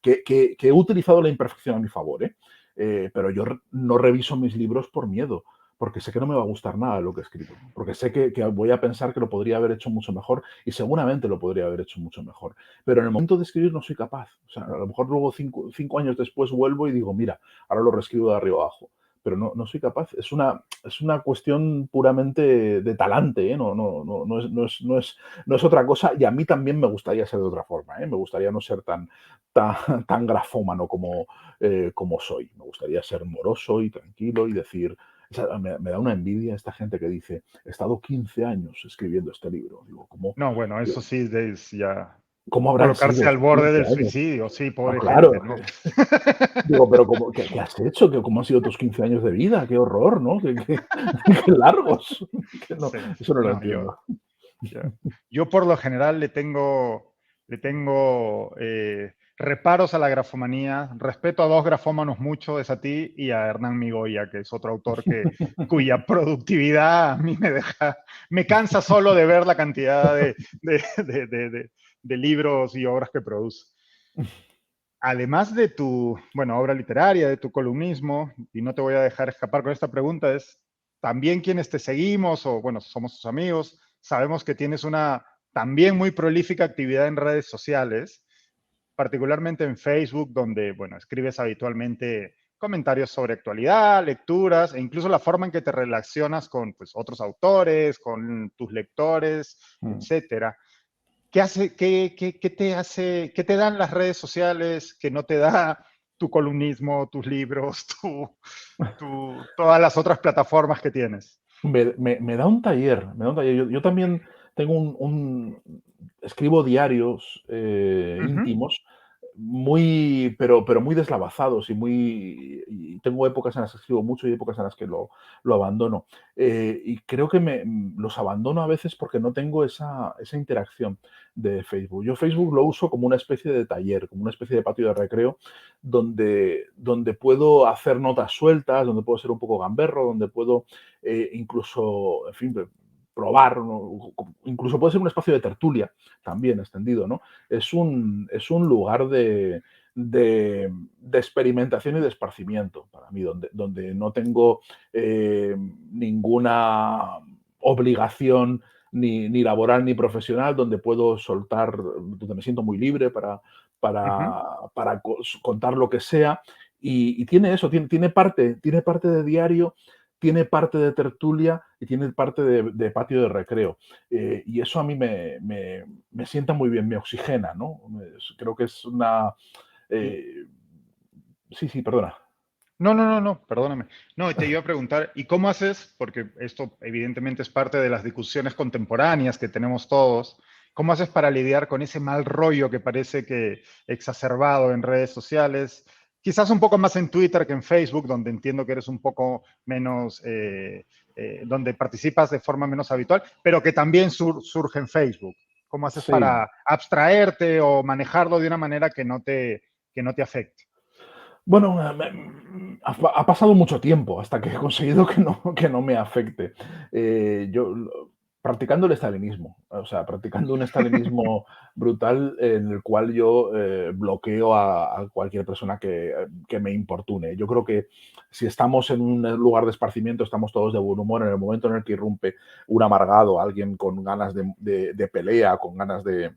que he utilizado la imperfección a mi favor, ¿eh? Pero yo no reviso mis libros por miedo, porque sé que no me va a gustar nada lo que he escrito, porque sé que voy a pensar que lo podría haber hecho mucho mejor y seguramente lo podría haber hecho mucho mejor. Pero en el momento de escribir no soy capaz. O sea, a lo mejor luego 5 años después vuelvo y digo, mira, ahora lo reescribo de arriba abajo. pero no soy capaz. Es una cuestión puramente de talante, ¿eh? No es otra cosa, y a mí también me gustaría ser de otra forma, ¿eh? Me gustaría no ser tan grafómano como soy. Me gustaría ser moroso y tranquilo y decir, o sea, me da una envidia esta gente que dice, he estado 15 años escribiendo este libro. Digo, No, bueno, eso sí es ya ¿cómo habrán colocarse sido al esos borde 15 del años? suicidio, sí, No, pobre claro. gente, ¿no? Digo, pero ¿qué has hecho? ¿Cómo han sido tus 15 años de vida? ¡Qué horror!, ¿no? Qué largos. Que no, Sí, eso no lo no, entiendo. yo por lo general le tengo reparos a la grafomanía. Respeto a dos grafómanos mucho, es a ti y a Hernán Migoya, que es otro autor cuya productividad a mí me cansa solo de ver la cantidad de libros y obras que produce. Además de tu, bueno, obra literaria, de tu columnismo, y no te voy a dejar escapar con esta pregunta, es también quienes te seguimos o, bueno, somos tus amigos, sabemos que tienes una también muy prolífica actividad en redes sociales, particularmente en Facebook, donde, bueno, escribes habitualmente comentarios sobre actualidad, lecturas e incluso la forma en que te relacionas con pues, otros autores, con tus lectores, etcétera. ¿Qué te dan las redes sociales que no te da tu columnismo, tus libros, todas las otras plataformas que tienes? Me da un taller, me da un taller. Yo también tengo escribo diarios Ujú, íntimos, pero muy deslavazados y tengo épocas en las que escribo mucho y épocas en las que lo abandono. Y creo que los abandono a veces porque no tengo esa interacción de Facebook. Yo Facebook lo uso como una especie de taller, como una especie de patio de recreo, donde puedo hacer notas sueltas, donde puedo ser un poco gamberro, donde puedo incluso, en fin, probar, ¿no? Incluso puede ser un espacio de tertulia también extendido, ¿no? Es un lugar de experimentación y de esparcimiento para mí, donde no tengo ninguna obligación ni laboral ni profesional, donde puedo soltar, donde me siento muy libre ujú. para contar lo que sea. Y tiene eso, tiene parte de diario, tiene parte de tertulia y tiene parte de patio de recreo. Y eso a mí me sienta muy bien, me oxigena, ¿no? Creo que es una... Y, eh, sí, sí, perdona. no, perdóname. No, y te iba a preguntar, ¿y cómo haces? Porque esto evidentemente es parte de las discusiones contemporáneas que tenemos todos. ¿Cómo haces para lidiar con ese mal rollo que parece que exacerbado en redes sociales? Quizás un poco más en Twitter que en Facebook, donde entiendo que eres un poco menos, donde participas de forma menos habitual, pero que también surge en Facebook. ¿Cómo haces Sí. para abstraerte o manejarlo de una manera que no te afecte? Bueno, ha pasado mucho tiempo hasta que he conseguido que no me afecte. Practicando el estalinismo, o sea, practicando un estalinismo brutal en el cual yo bloqueo a cualquier persona que me importune. Yo creo que si estamos en un lugar de esparcimiento, estamos todos de buen humor. En el momento en el que irrumpe un amargado, alguien con ganas de pelea, con ganas de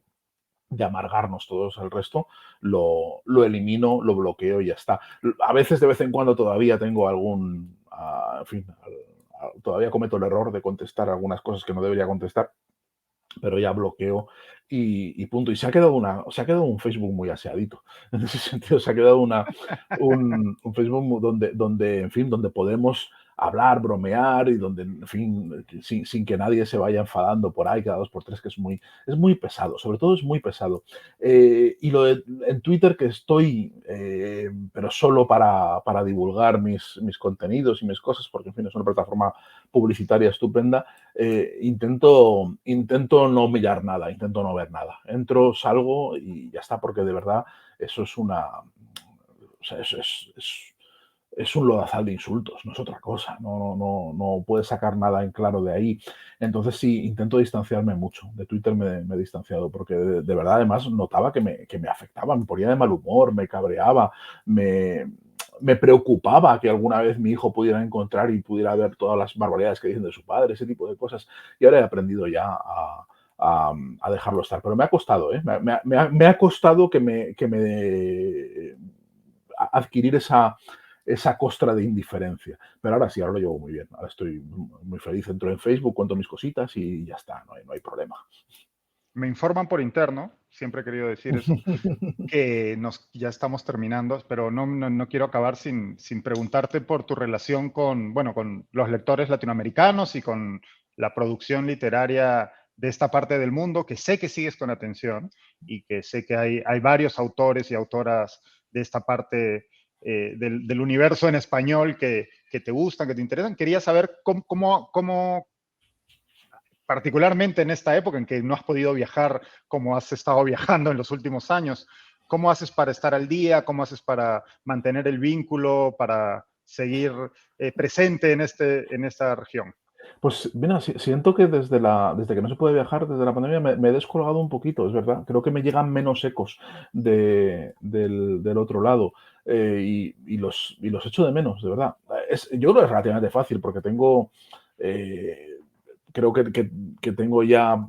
amargarnos todos el resto, lo elimino, lo bloqueo y ya está. A veces, de vez en cuando, todavía tengo en fin, todavía cometo el error de contestar algunas cosas que no debería contestar, pero ya bloqueo y punto. Y se ha quedado un Facebook muy aseadito. En ese sentido, se ha quedado un Facebook donde, en fin, donde podemos hablar, bromear y donde, en fin, sin que nadie se vaya enfadando por ahí cada dos por tres, que es muy pesado, sobre todo es muy pesado. En Twitter, que estoy, pero solo para divulgar mis contenidos y mis cosas, porque, en fin, es una plataforma publicitaria estupenda. Intento no mirar nada, intento no ver nada. Entro, salgo y ya está, porque de verdad eso es o sea, es un lodazal de insultos, no es otra cosa. No puedes sacar nada en claro de ahí. Entonces sí, intento distanciarme mucho. De Twitter me he distanciado porque de verdad además notaba que me afectaba, me ponía de mal humor, me cabreaba, me, me preocupaba que alguna vez mi hijo pudiera encontrar y pudiera ver todas las barbaridades que dicen de su padre, ese tipo de cosas. Y ahora he aprendido ya a dejarlo estar. Pero me ha costado, ¿eh? Me ha costado que me adquirir esa costra de indiferencia. Pero ahora sí, ahora lo llevo muy bien. Ahora estoy muy feliz. Entro en Facebook, cuento mis cositas y ya está, no hay problema. Me informan por interno, siempre he querido decir eso, que ya estamos terminando, pero no quiero acabar sin preguntarte por tu relación con los lectores latinoamericanos y con la producción literaria de esta parte del mundo, que sé que sigues con atención y que sé que hay varios autores y autoras de esta parte del universo en español que te gustan, que te interesan. Quería saber cómo particularmente en esta época en que no has podido viajar como has estado viajando en los últimos años. ¿Cómo haces para estar al día? ¿Cómo haces para mantener el vínculo, para seguir presente en esta región? Pues mira, siento que desde que no se puede viajar, desde la pandemia, me he descolgado un poquito, es verdad. Creo que me llegan menos ecos del otro lado, y los echo de menos, de verdad. Yo creo que es relativamente fácil porque eh, creo que tengo ya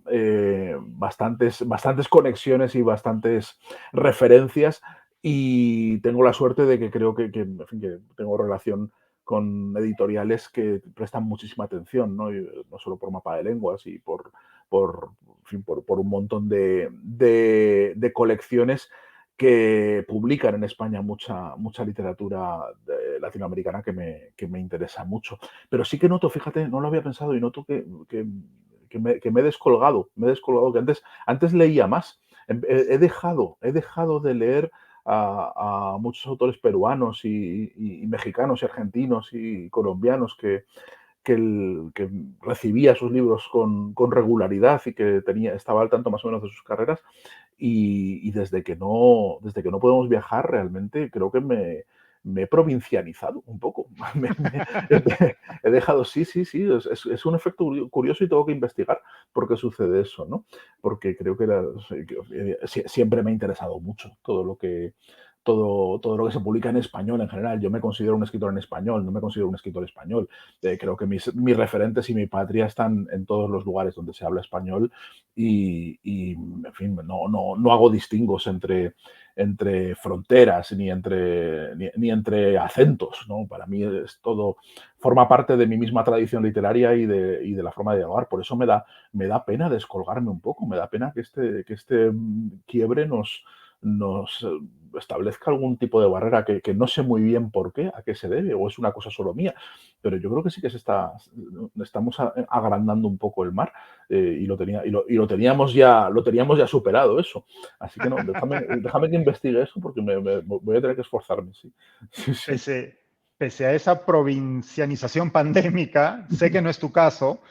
bastantes conexiones y bastantes referencias, y tengo la suerte de que creo en fin, que tengo relación con editoriales que prestan muchísima atención, ¿no? Y no solo por Mapa de Lenguas y en fin, por un montón de colecciones que publican en España mucha literatura latinoamericana que me interesa mucho. Pero sí que noto, fíjate, no lo había pensado y noto que me he descolgado, que antes leía más. He dejado de leer a muchos autores peruanos y mexicanos y argentinos y colombianos que recibía sus libros con regularidad y que estaba al tanto más o menos de sus carreras, y desde que no podemos viajar realmente creo que me he provincianizado un poco. He dejado, sí, es un efecto curioso y tengo que investigar por qué sucede eso, ¿no? Porque creo siempre me ha interesado mucho todo lo que se publica en español en general. Yo me considero un escritor en español, no me considero un escritor español. Creo que mis referentes y mi patria están en todos los lugares donde se habla español, en fin, no hago distingos entre fronteras ni entre acentos, ¿no? Para mí es todo, forma parte de mi misma tradición literaria y de la forma de dialogar. Por eso me da pena descolgarme un poco, me da pena que este quiebre nos establezca algún tipo de barrera que no sé muy bien por qué, a qué se debe, o es una cosa solo mía, pero yo creo que sí que estamos agrandando un poco el mar, y lo teníamos ya superado eso. Así que no, déjame que investigue eso porque voy a tener que esforzarme, sí. Sí, sí. Pese a esa provincianización pandémica, sé que no es tu caso,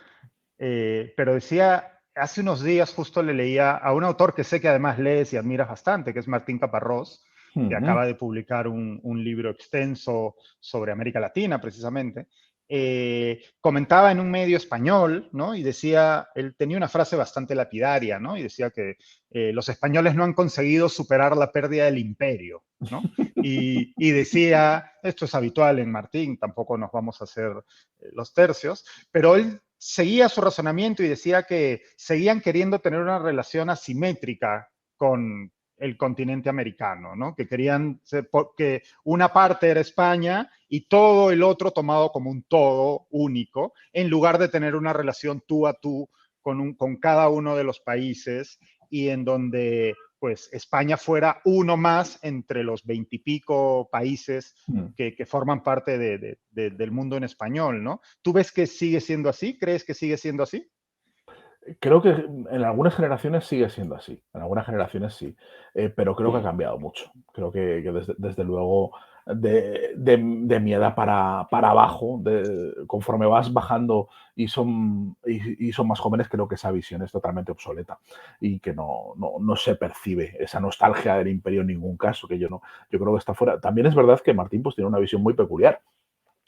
pero decía, hace unos días justo le leía a un autor que sé que además lees y admiras bastante, que es Martín Caparrós, que acaba de publicar un libro extenso sobre América Latina, precisamente. Comentaba en un medio español, ¿no? Y decía, él tenía una frase bastante lapidaria, ¿no? Y decía que los españoles no han conseguido superar la pérdida del imperio, ¿no? Y decía, esto es habitual en Martín, tampoco nos vamos a hacer los tercios, pero él seguía su razonamiento y decía que seguían queriendo tener una relación asimétrica con el continente americano, ¿no? Que querían que una parte era España y todo el otro tomado como un todo único, en lugar de tener una relación tú a tú con cada uno de los países, y en donde pues España fuera uno más entre los 20 y pico países que forman parte del mundo en español, ¿no? ¿Tú ves que sigue siendo así? ¿Crees que sigue siendo así? Creo que en algunas generaciones sigue siendo así, en algunas generaciones sí, pero creo que ha cambiado mucho. Creo que desde luego de mi edad para abajo, conforme vas bajando y son más jóvenes, creo que esa visión es totalmente obsoleta y que no se percibe esa nostalgia del imperio en ningún caso, yo creo que está fuera. También es verdad que Martín pues tiene una visión muy peculiar.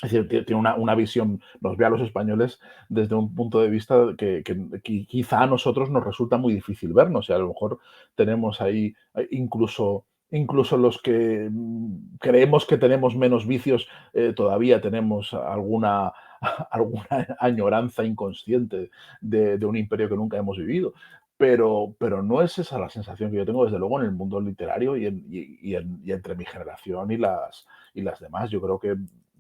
Es decir, tiene una visión, nos ve a los españoles desde un punto de vista que quizá a nosotros nos resulta muy difícil vernos, y a lo mejor tenemos ahí, incluso los que creemos que tenemos menos vicios, todavía tenemos alguna, alguna añoranza inconsciente de un imperio que nunca hemos vivido. pero no es esa la sensación que yo tengo, desde luego, en el mundo literario y entre mi generación y las demás. Yo creo que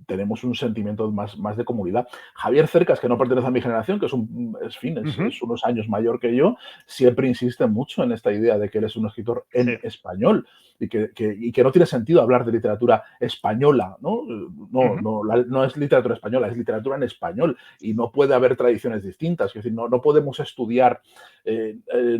tenemos un sentimiento más de comunidad. Javier Cercas, que no pertenece a mi generación, que Ujú. es unos años mayor que yo, siempre insiste mucho en esta idea de que él es un escritor Sí. en español y que no tiene sentido hablar de literatura española, ¿no? Ujú. No es literatura española, es literatura en español y no puede haber tradiciones distintas. Es decir, no podemos estudiar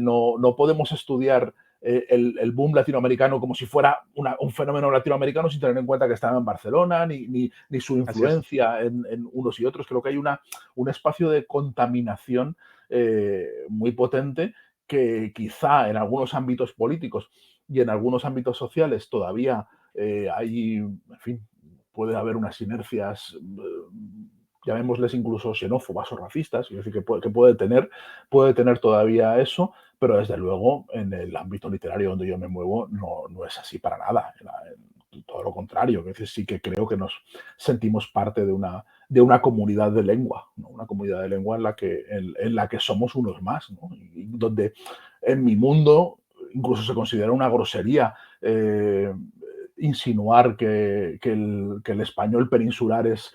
no podemos estudiar el boom latinoamericano como si fuera un fenómeno latinoamericano sin tener en cuenta que estaba en Barcelona ni su Así es. influencia en unos y otros. Creo que hay un espacio de contaminación muy potente que quizá en algunos ámbitos políticos y en algunos ámbitos sociales todavía hay, en fin, puede haber unas inercias, llamémosles incluso xenófobas o racistas, es decir, que puede tener todavía eso, pero desde luego en el ámbito literario donde yo me muevo no es así para nada. Todo lo contrario, que sí que creo que nos sentimos parte de una comunidad de lengua, ¿no? Una comunidad de lengua en la que somos unos más, ¿no? Y donde en mi mundo incluso se considera una grosería insinuar que el español peninsular es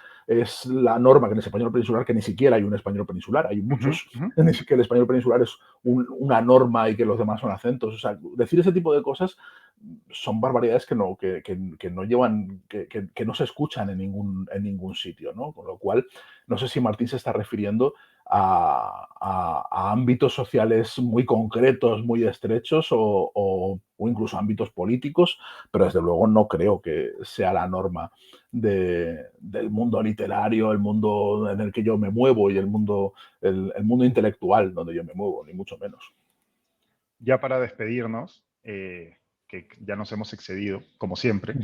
la norma, que en el español peninsular, que ni siquiera hay un español peninsular, hay Ujú, muchos, ujú. que el español peninsular es una norma y que los demás son acentos. O sea, decir ese tipo de cosas son barbaridades que no llevan, que no se escuchan en ningún sitio, ¿no? Con lo cual, no sé si Martín se está refiriendo a ámbitos sociales muy concretos, muy estrechos o incluso ámbitos políticos, pero desde luego no creo que sea la norma del mundo literario, el mundo en el que yo me muevo y el mundo intelectual donde yo me muevo, ni mucho menos. Ya para despedirnos, que ya nos hemos excedido, como siempre,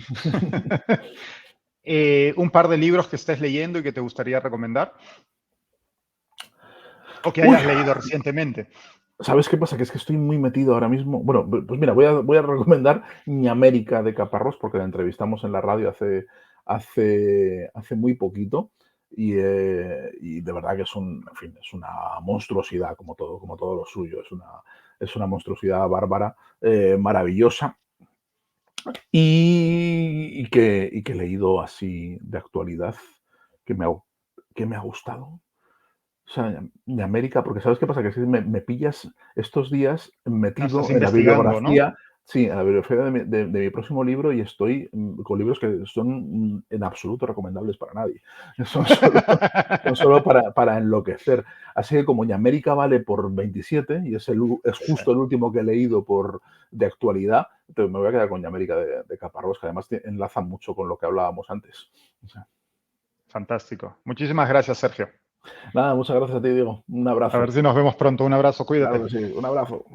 un par de libros que estés leyendo y que te gustaría recomendar o que Uy, hayas leído recientemente. ¿sabes qué pasa? Que es que estoy muy metido ahora mismo. Bueno, pues mira, voy a recomendar Ni América de Caparrós porque la entrevistamos en la radio hace muy poquito y de verdad que en fin, es una monstruosidad como todo lo suyo. Es una monstruosidad bárbara, maravillosa y que he leído así de actualidad que me ha gustado. O sea, de América, porque ¿sabes qué pasa? Que si me pillas estos días No, estás metido en la investigando, ¿no? bibliografía, sí, en la bibliografía de mi próximo libro y estoy con libros que son en absoluto recomendables para nadie. Son solo para enloquecer. Así que como América vale por 27 y es Sí, justo el último que he leído de actualidad, entonces me voy a quedar con América de Caparrós, que además enlaza mucho con lo que hablábamos antes. O sea, fantástico. Muchísimas gracias, Sergio. nada, muchas gracias a ti, Diego. Un A ver abrazo. si nos vemos pronto. Un abrazo, Claro cuídate. que sí, un abrazo.